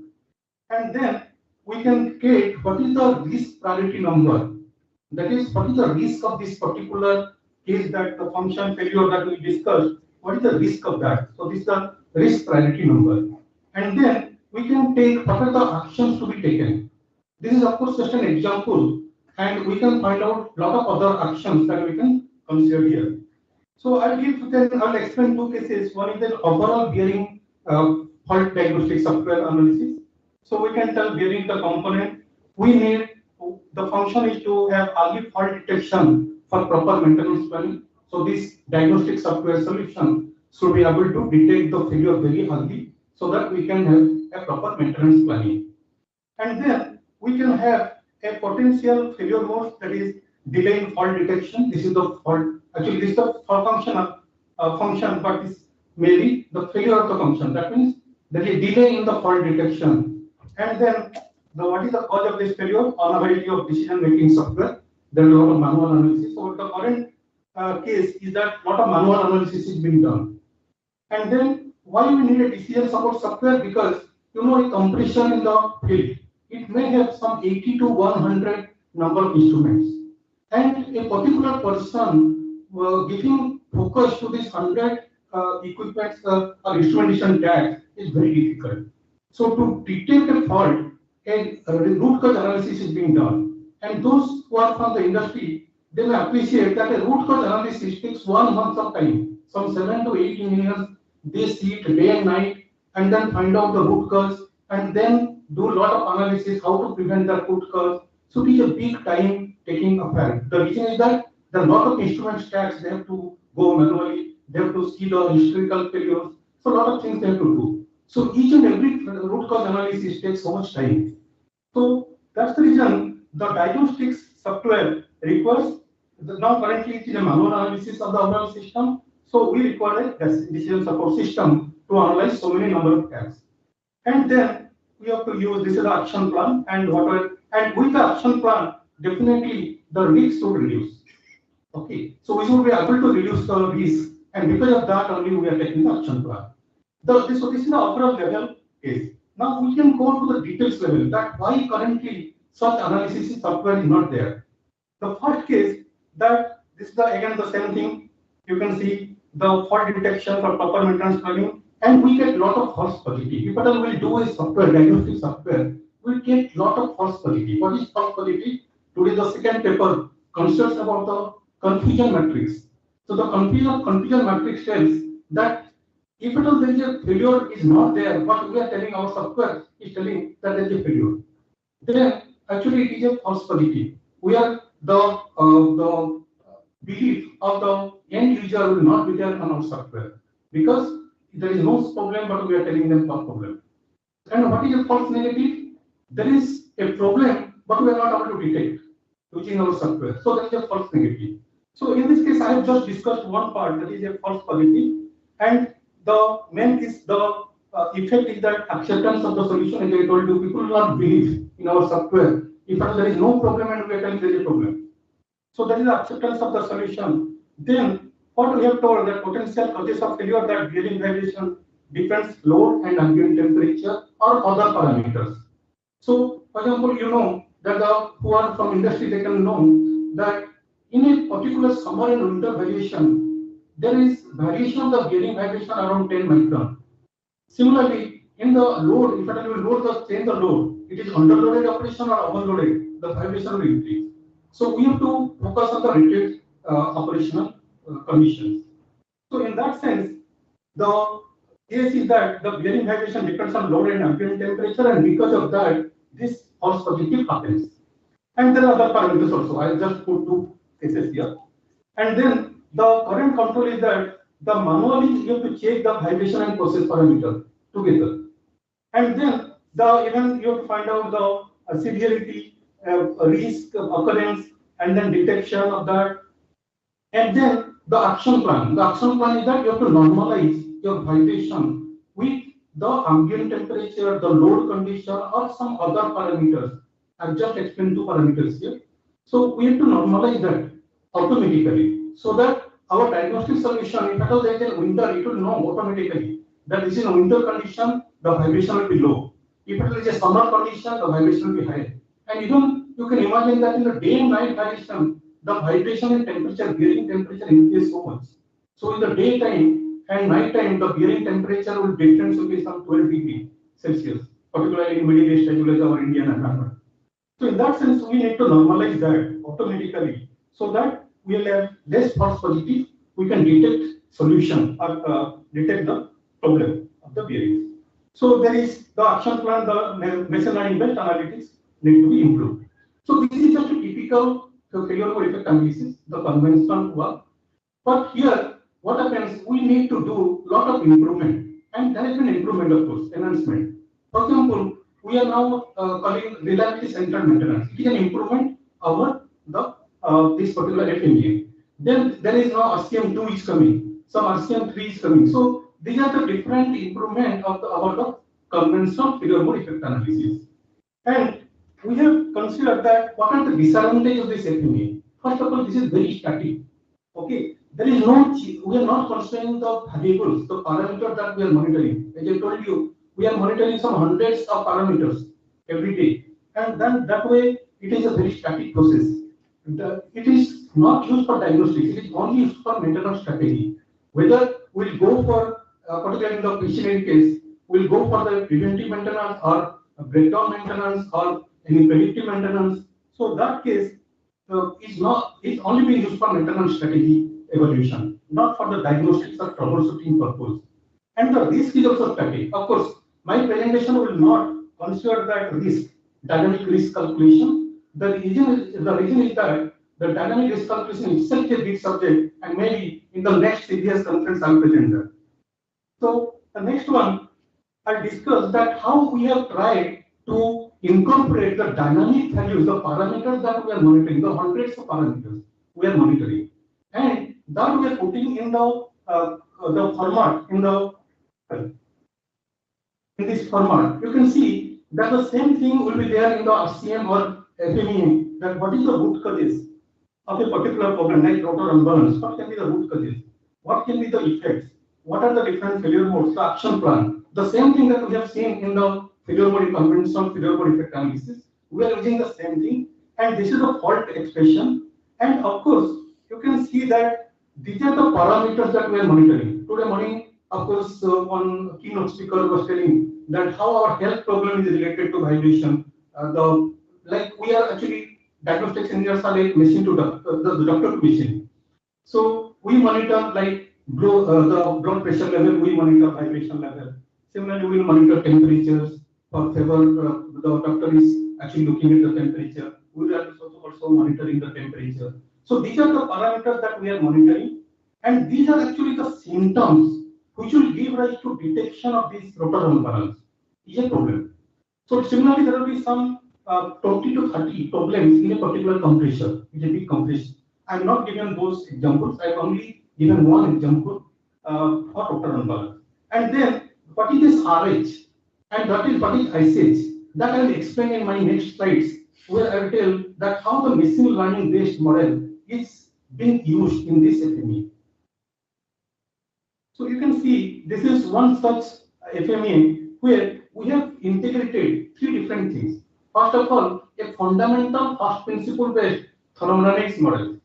and then we can get what is the risk priority number, that is what is the risk of this particular case, that the function failure that we discussed, what is the risk of that, so this is the risk priority number, and then we can take what are the actions to be taken. This is of course just an example, and we can find out a lot of other actions that we can consider here. So I'll explain two cases. One is the overall bearing fault diagnostic software analysis. So we can tell bearing the component. We need the function is to have early fault detection for proper maintenance planning. So this diagnostic software solution should be able to detect the failure very early, so that we can have a proper maintenance planning. And then we can have a potential failure mode, that is delay in fault detection. This is the fault. Actually, this is the function, but this may be the failure of the function. That means there is a delay in the fault detection. And then what is the cause of this failure? Unavailability of decision-making software. There is a lot of manual analysis. So the current case is that a lot of manual analysis is being done. And then why we need a decision support software? Because a compression in the field, it may have some 80 to 100 number of instruments. And a particular person giving focus to this 100 equipments or instrumentation tags is very difficult. So to detect a fault, a root cause analysis is being done. And those who are from the industry, they may appreciate that a root cause analysis takes 1 month of time. Some 7 to 8 engineers, they see it day and night and then find out the root cause and then do a lot of analysis how to prevent the root cause. So it is a big time taking affair. The reason is that there are a lot of instrument stacks, they have to go manually, they have to see the historical failures. So a lot of things they have to do. So each and every root cause analysis takes so much time. So that's the reason the diagnostics software requires, now currently it is a manual analysis of the overall system. So we require a decision support system to analyze so many number of tags. And then we have to use, this is the action plan and whatever, and with the action plan, definitely the risks will reduce. Okay, so we should be able to reduce the risk, and because of that only we are taking the action plan. So this is the overall level case. Now we can go to the details level, that why currently such analysis software is not there. The first case, that this is the again the same thing. You can see the fault detection for proper maintenance planning, and we get lot of false positive. If what will do is software, diagnostic software, we get lot of false positive. What is false positive? Today the second paper concerns about the confusion matrix. So the confusion matrix tells that if at all there is a failure is not there, what we are telling our software is telling that there is a failure. Then actually it is a false positive. We are the belief of the end user will not be there on our software because there is no problem, but we are telling them false problem. And what is a false negative? There is a problem, but we are not able to detect using our software. So that is a false negative. So in this case, I have just discussed one part, that is a false positive, and the main is the effect is that acceptance of the solution. As I told you, people will not believe in our software if there is no problem and we are telling there is a problem. So that is the acceptance of the solution. Then what we have told, that potential causes of failure, that bearing vibration depends load and ambient temperature or other parameters. So for example, you know that the who are from industry, they can know that in a particular summer and winter variation, there is variation of the bearing vibration around 10 micron. Similarly, in the load, if you load change the load, it is underloaded operation or overloaded, the vibration will increase. So we have to focus on the rated operational conditions. So in that sense, the case is that the bearing vibration depends on load and ambient temperature, and because of that, this false positive happens. And there are other parameters also. I just put two cases here. And then the current control is that the manually you have to check the vibration and process parameter together. And then even you have to find out the severity, risk of occurrence, and then detection of that. And then the action plan. The action plan is that you have to normalize your vibration with the ambient temperature, the load condition, or some other parameters. I've just explained two parameters here. So we have to normalize that automatically so that our diagnostic solution, if at all there is a winter, it will know automatically that this is a winter condition, the vibration will be low. If it is a summer condition, the vibration will be high. And even you can imagine that in the day and night variation, the vibration and temperature, bearing temperature increases so much. So in the daytime and night time, the bearing temperature will difference will be some 12 degrees Celsius, particularly in Middle East as well as our Indian environment. So in that sense, we need to normalize that automatically so that we will have less false positive. We can detect solution or detect the problem of the bearings. So there is the action plan, the machine learning based analytics need to be improved. So this is just a typical failure mode effect analysis, the conventional work. But here, what happens? We need to do a lot of improvement, and there has been improvement, of course, enhancement. For example, we are now calling reliability centered maintenance. It is an improvement over the this particular FMEA. Then there is now RCM2 is coming, some RCM3 is coming. So these are the different improvement of about the conventional failure mode effect analysis. And we have considered that what are the disadvantages of this FMEA. First of all, this is very static. Okay, there is no, we are not considering the variables, the parameters that we are monitoring. As I told you, we are monitoring some hundreds of parameters every day, and then that way it is a very static process. It is not used for diagnostics, it is only used for maintenance strategy. Whether we'll go for, particularly in the machinery case, we'll go for the preventive maintenance or breakdown maintenance or any predictive maintenance. So that case it's only being used for maintenance strategy evaluation, not for the diagnostics or troubleshooting purpose. And the risk is also static. Of course, my presentation will not consider that risk, dynamic risk calculation. The reason is that the dynamic risk calculation is such a big subject, and maybe in the next CBS conference I'll present that. So the next one, I'll discuss that how we have tried to incorporate the dynamic values, the parameters that we are monitoring, the hundreds of parameters we are monitoring, and that we are putting in the format in this format. You can see that the same thing will be there in the RCM or FMEA. That what is the root causes of a particular problem, like rotor unbalance? What can be the root causes? What can be the effects? What are the different failure modes? The action plan. The same thing that we have seen in the failure mode conventional failure mode effect analysis. We are using the same thing, and this is the fault expression. And of course, you can see that these are the parameters that we are monitoring. Today morning, of course, one keynote speaker was telling that how our health problem is related to vibration. Like we are actually diagnostics engineers are like machine to the doctor to machine. So we monitor like the blood pressure level, we monitor vibration level. Similarly, we will monitor temperatures. For favor, the doctor is actually looking at the temperature. We are also monitoring the temperature. So these are the parameters that we are monitoring, and these are actually the symptoms which will give rise to detection of this rotor unbalance. Is a problem. So similarly, there will be some 20 to 30 problems in a particular compressor. It's a big compressor. I have not given those examples. I have only given one example for rotor unbalance. And then what is this RH? And that is what is ISH. That I will explain in my next slides, where I will tell that how the machine learning based model is being used in this FME. So you can see this is one such FME where we have integrated three different things. First of all, a fundamental first principle based thermodynamics model.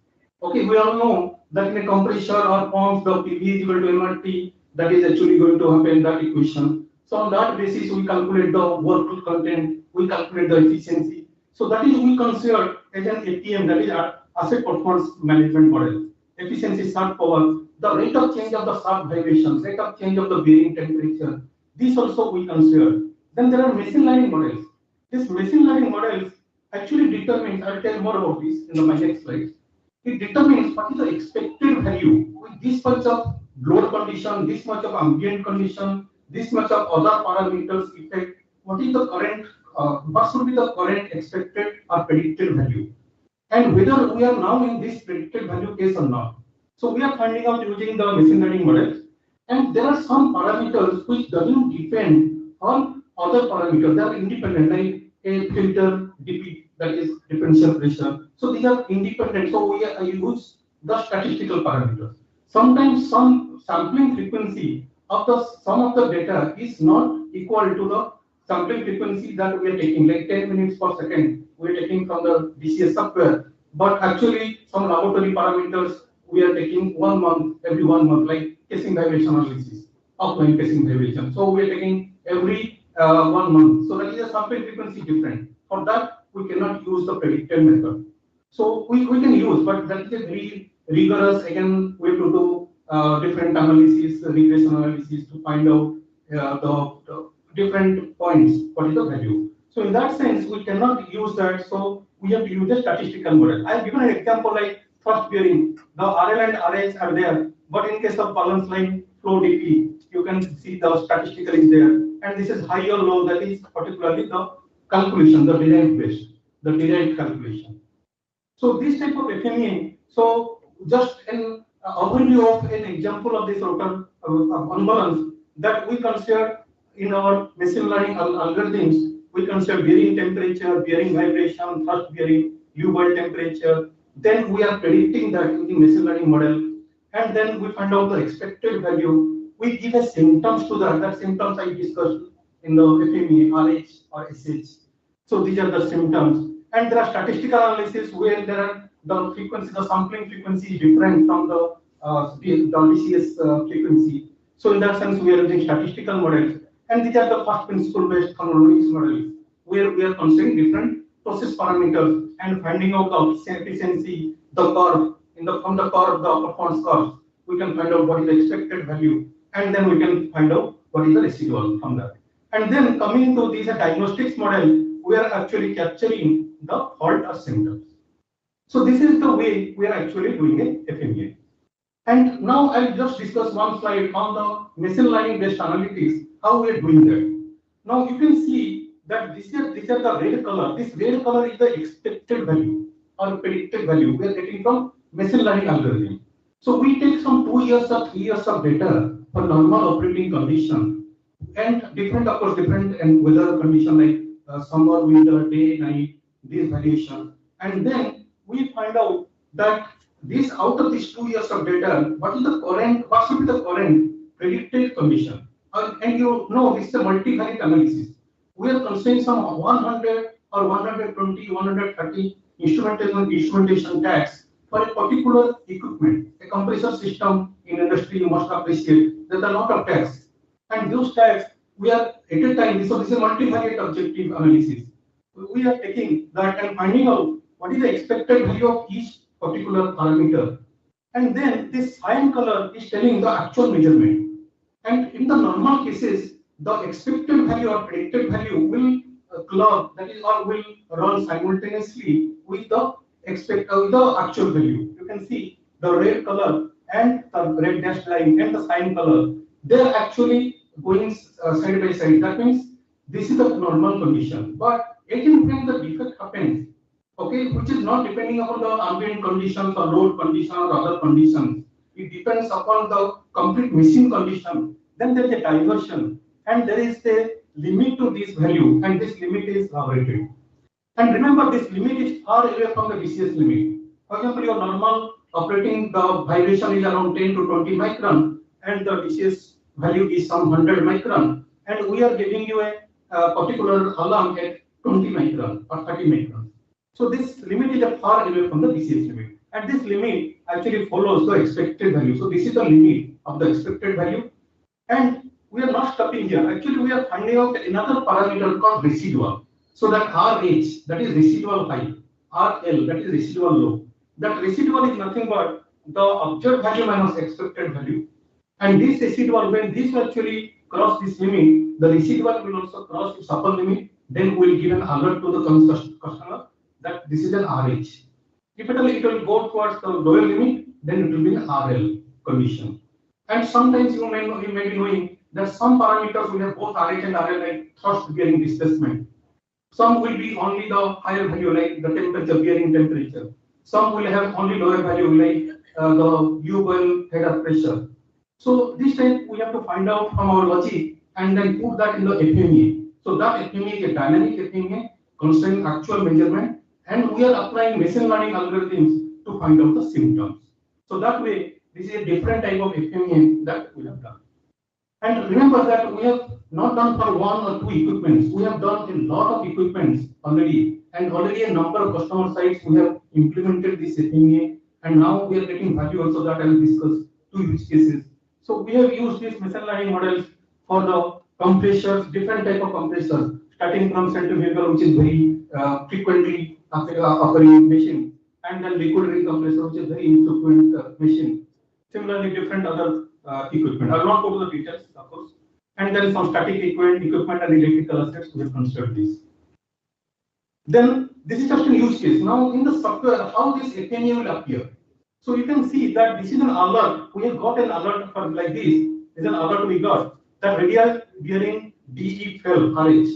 Okay, we all know that in a compressor or pumps, the PV is equal to MRT. That is actually going to happen that equation. So on that basis, we calculate the work content, we calculate the efficiency. So that is we consider as an APM, that is asset performance management model. Efficiency, shaft power, the rate of change of the shaft vibrations, rate of change of the bearing temperature. These also we consider. Then there are machine learning models. These machine learning models actually determine, I'll tell more about this in my next slides. It determines what is the expected value with this much of load condition, this much of ambient condition, this much of other parameters effect. What is the current, what should be the current expected or predicted value? And whether we are now in this predicted value case or not. So we are finding out using the machine learning models. And there are some parameters which doesn't depend on other parameters. They are independent, like a filter DP, that is differential pressure. So these are independent. So we use the statistical parameters. Sometimes some sampling frequency of the sum of the data is not equal to the sampling frequency that we are taking, like 10 minutes per second. We are taking from the DCS software, but actually some laboratory parameters we are taking 1 month, every 1 month, like casing vibration analysis, offline casing vibration. So we are taking every 1 month. So that is a sampling frequency different. For that, we cannot use the predicted method. So we can use, but that is a very rigorous, again, we have to do different analysis, regression analysis to find out the different points, what is the value. So in that sense, we cannot use that. So we have to use a statistical model. I have given an example like thrust bearing. The RL and RH are there, but in case of balance line flow DP, you can see the statistical is there. And this is high or low, that is particularly the calculation, the derived calculation. So this type of FMEA, so just an overview of an example of this rotor unbalance that we consider in our machine learning algorithms. We consider bearing temperature, bearing vibration, thrust bearing, U-boil temperature. Then we are predicting that using machine learning model, and then we find out the expected value. We give a symptoms to that. That symptoms I discussed in the FMEA, RH or SH. So these are the symptoms. And there are statistical analysis where there are the frequency, the sampling frequency is different from the DCS frequency. So in that sense, we are using statistical models. And these are the first principle based thermodynamics models, where we are considering different process parameters and finding out the efficiency, the curve, from the curve, the performance curve, we can find out what is the expected value, and then we can find out what is the residual from that. And then coming to these diagnostics model, we are actually capturing the fault or symptoms. So this is the way we are actually doing it FMEA. And now I'll just discuss one slide on the machine learning based analytics, how we are doing that. Now you can see that these are the red color. This red color is the expected value or predicted value we are getting from machine learning algorithm. So we take some 2 years or 3 years of data for normal operating condition and different, of course, different and weather condition like summer, winter, day, night, this variation, and then we find out that this out of these 2 years of data, what should be the current predicted condition? And you know this is a multivariate analysis. We are considering some 100 or 120, 130 instrumentation tags for a particular equipment, a compressor system in industry. You must appreciate there's a lot of tags, and those tags we are at a time. So this is a multivariate objective analysis. We are taking that and finding out what is the expected value of each particular parameter, and then this cyan color is telling the actual measurement. And in the normal cases, the expected value or predicted value will clock, that is, or will run simultaneously with the actual value. You can see the red color and the red dashed line and the cyan color. They are actually going side by side. That means this is the normal condition. But again, when the defect happens, okay, which is not depending upon the ambient conditions or load condition or other conditions. It depends upon the complete machine condition. Then there is a diversion, and there is a limit to this value, and this limit is rated. And remember, this limit is far away from the DCS limit. For example, your normal operating the vibration is around 10 to 20 micron, and the DCS value is some 100 micron, and we are giving you a particular alarm at 20 micron or 30 micron. So this limit is far away from the DCS limit, and this limit actually follows the expected value. So this is the limit of the expected value, and we are not stopping here. Actually, we are finding out another parameter called residual. So that RH, that is residual high, RL, that is residual low. That residual is nothing but the observed value minus expected value, and this residual, when this actually cross this limit, the residual will also cross its upper limit. Then we will give an alert to the customer that this is an RH. Typically, it will go towards the lower limit, then it will be an RL condition. And sometimes you may be knowing that some parameters will have both RH and RL, like thrust bearing displacement. Some will be only the higher value, like the temperature bearing temperature. Some will have only lower value, like the U-well head of pressure. So this time we have to find out from our logic and then put that in the FMEA. So that FMEA is a dynamic FMEA considering actual measurement, and we are applying machine learning algorithms to find out the symptoms. So that way, this is a different type of FMEA that we have done. And remember that we have not done for one or two equipments. We have done a lot of equipments already, and already a number of customer sites we have implemented this FMEA, and now we are getting value also that I will discuss 2 use cases. So we have used these machine learning models for the compressors, different type of compressors, starting from centrifugal, which is very frequently occurring machine, and then liquid ring compressor, which is very infrequent machine. Similarly, different other equipment. I will not go to the details, of course. And then some static equipment and electrical assets, we have considered this. Then this is just a use case. Now in the software, how this FMEA will appear. So you can see that this is an alert. We have got an alert for like this. This is an alert we got that radial bearing DE fell RH.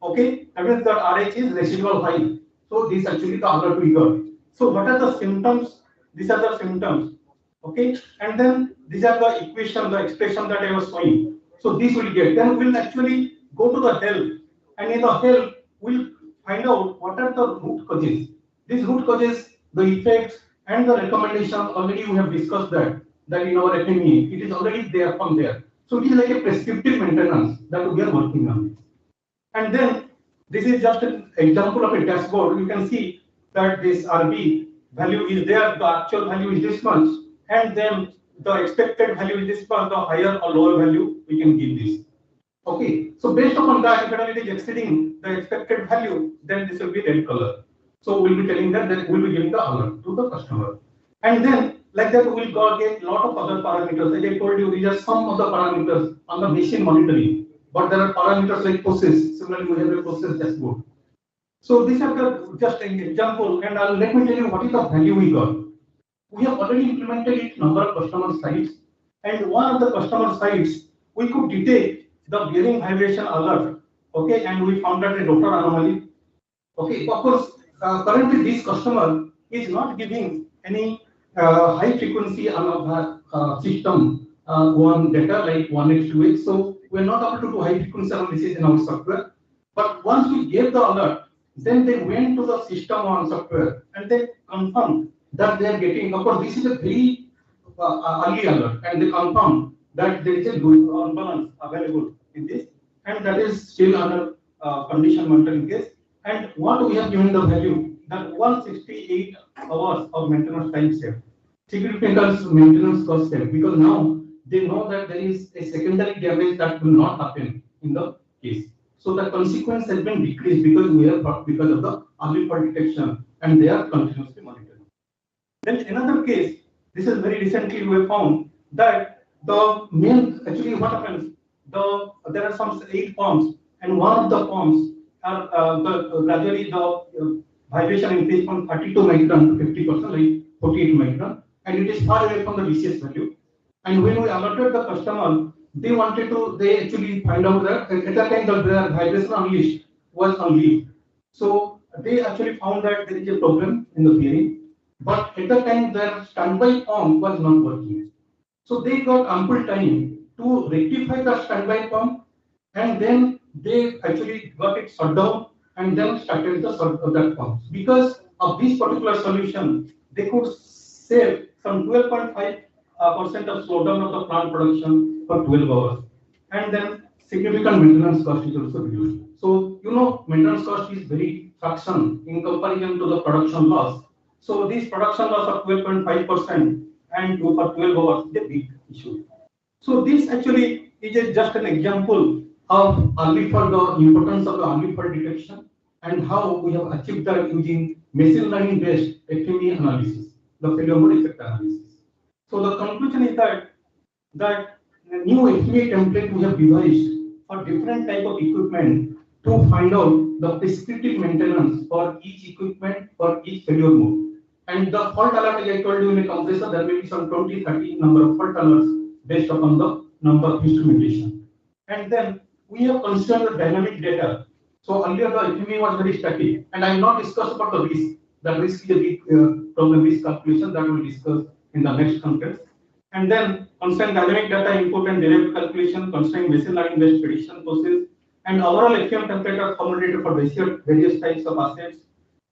Okay, that means that RH is residual high. So this actually the alert we got. So what are the symptoms? These are the symptoms. Okay, and then these are the equation, the expression that I was showing. So this will get. Then we'll actually go to the help, and in the help we'll find out what are the root causes. These root causes, the effects, and the recommendation. Already we have discussed that in our FMEA. It is already there from there. So it is like a prescriptive maintenance that we are working on. And then this is just an example of a dashboard. You can see that this RB value is there, the actual value is this much, and then the expected value is this much, the higher or lower value we can give this. Okay, so based upon that, if it is exceeding the expected value, then this will be red color. So we'll be telling that we'll be giving the alert to the customer. And then like that, we'll get a lot of other parameters. As I told you, these are some of the parameters on the machine monitoring. But there are parameters like process. Similarly, we have a process dashboard. So these are just an example. And let me tell you what is the value we got. We have already implemented it number of customer sites. And one of the customer sites, we could detect the bearing vibration alert. Okay, and we found that a rotor anomaly. Okay, of course, currently this customer is not giving any high frequency system one data like 1x, 2x. So we're not able to do high frequency analysis in our software. But once we gave the alert, then they went to the system on software and they confirmed that they are getting. Of course, this is a very early alert, and they confirmed that there is a good unbalance available in this, and that is still under condition monitoring case. And what we have given the value that 168 hours of maintenance time saved, significant maintenance cost saved, because now they know that there is a secondary damage that will not happen in the case. So the consequence has been decreased because because of the early fault detection, and they are continuously monitoring. Then another case, this is very recently we have found that the main actually what happens, there are some 8 pumps, and one of the pumps are gradually the vibration increased from 32 micron to 50%, like 48 micron, and it is far away from the VCS value. And when we alerted the customer, they actually find out that at that time the vibration unleashed was unleashed. So they actually found that there is a problem in the bearing, but at that time their standby pump was not working. So they got ample time to rectify the standby pump, and then they actually got it shut down and then started that pump. Because of this particular solution, they could save some 12.5% of slowdown of the plant production for 12 hours. And then significant maintenance cost is also reduced. So, maintenance cost is very fraction in comparison to the production loss. So this production loss of 12.5% and for 12 hours is a big issue. So this actually is just an example of early fault, the importance of the early fault detection, and how we have achieved that using machine learning based FME analysis, the failure mode effect analysis. So the conclusion is that the new FME template we have devised for different type of equipment to find out the prescriptive maintenance for each equipment for each failure mode. And the fault alert, as I told you, in a compressor, there may be some 20-30 number of fault alerts based upon the number of instrumentation. And then we have considered the dynamic data. So earlier the FME was very static, and I will not discuss about the risk. The risk is a big problem, risk calculation that we will discuss in the next conference. And then concerning dynamic data input and derivative calculation, concerning machine learning based prediction process, and overall FEM template are formulated for various types of assets.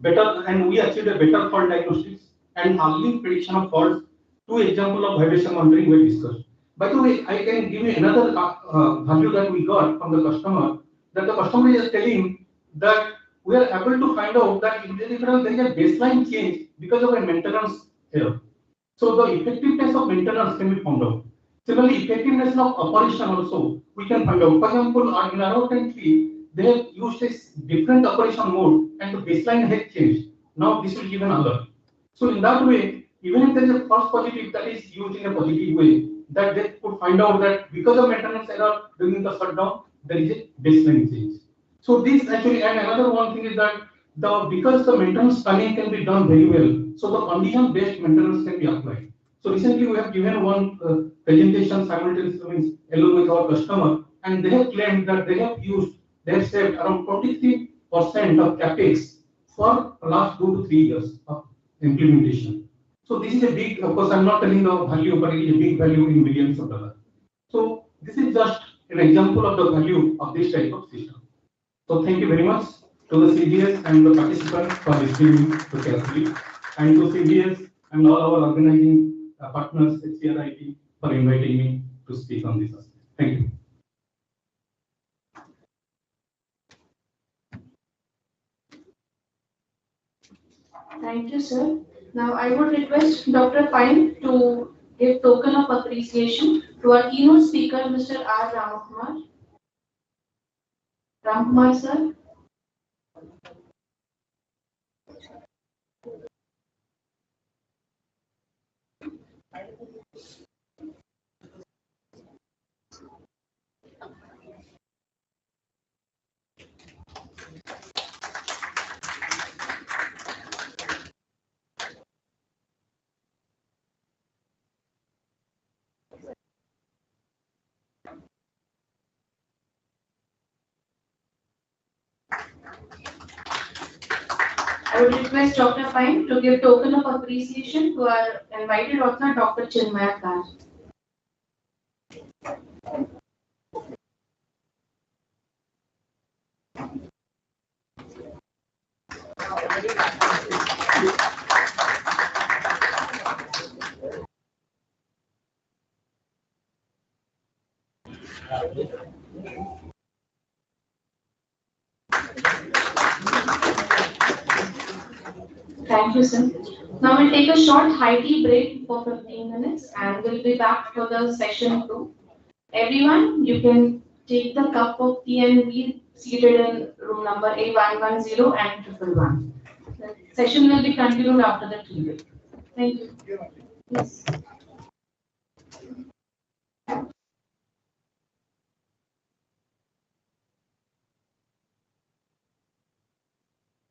And we achieved a better fault diagnostics and early prediction of faults. 2 examples of vibration monitoring were discussed. By the way, I can give you another value that we got from the customer, that the customer is telling that we are able to find out that if there is a baseline change because of a maintenance error. So the effectiveness of maintenance can be found out. Similarly, effectiveness of operation also we can find out. For example, in our country, they have used a different operation mode and the baseline has changed. Now this will give an alert. So in that way, even if there is a false positive that is used in a positive way, that they could find out that because of maintenance error during the shutdown, there is a baseline change. So this actually, and another one thing is that because the maintenance planning can be done very well, so the condition-based maintenance can be applied. So recently we have given one presentation simultaneously along with our customer, and they have claimed that they have saved around 23% of capex for the last 2 to 3 years of implementation. So this is a big, of course, I'm not telling the value, but it is a big value in millions of dollars. So this is just an example of the value of this type of system. So thank you very much to the CGS and the participants for listening to carefully, and to CGS and all our organizing partners at CRIT for inviting me to speak on this. Thank you. Thank you, sir. Now I would request Dr. Pine to give token of appreciation to our keynote speaker, Mr. R. Ramakumar. Ramakumar, sir. I would request Dr. Pine to give token of appreciation to our invited author, Dr. Chinmaya Kar. Thank you, sir. Now we'll take a short high tea break for 15 minutes and we'll be back for the session 2. Everyone, you can take the cup of tea and be seated in room number A110 and 111. The session will be continued after the tea break. Thank you. Yes.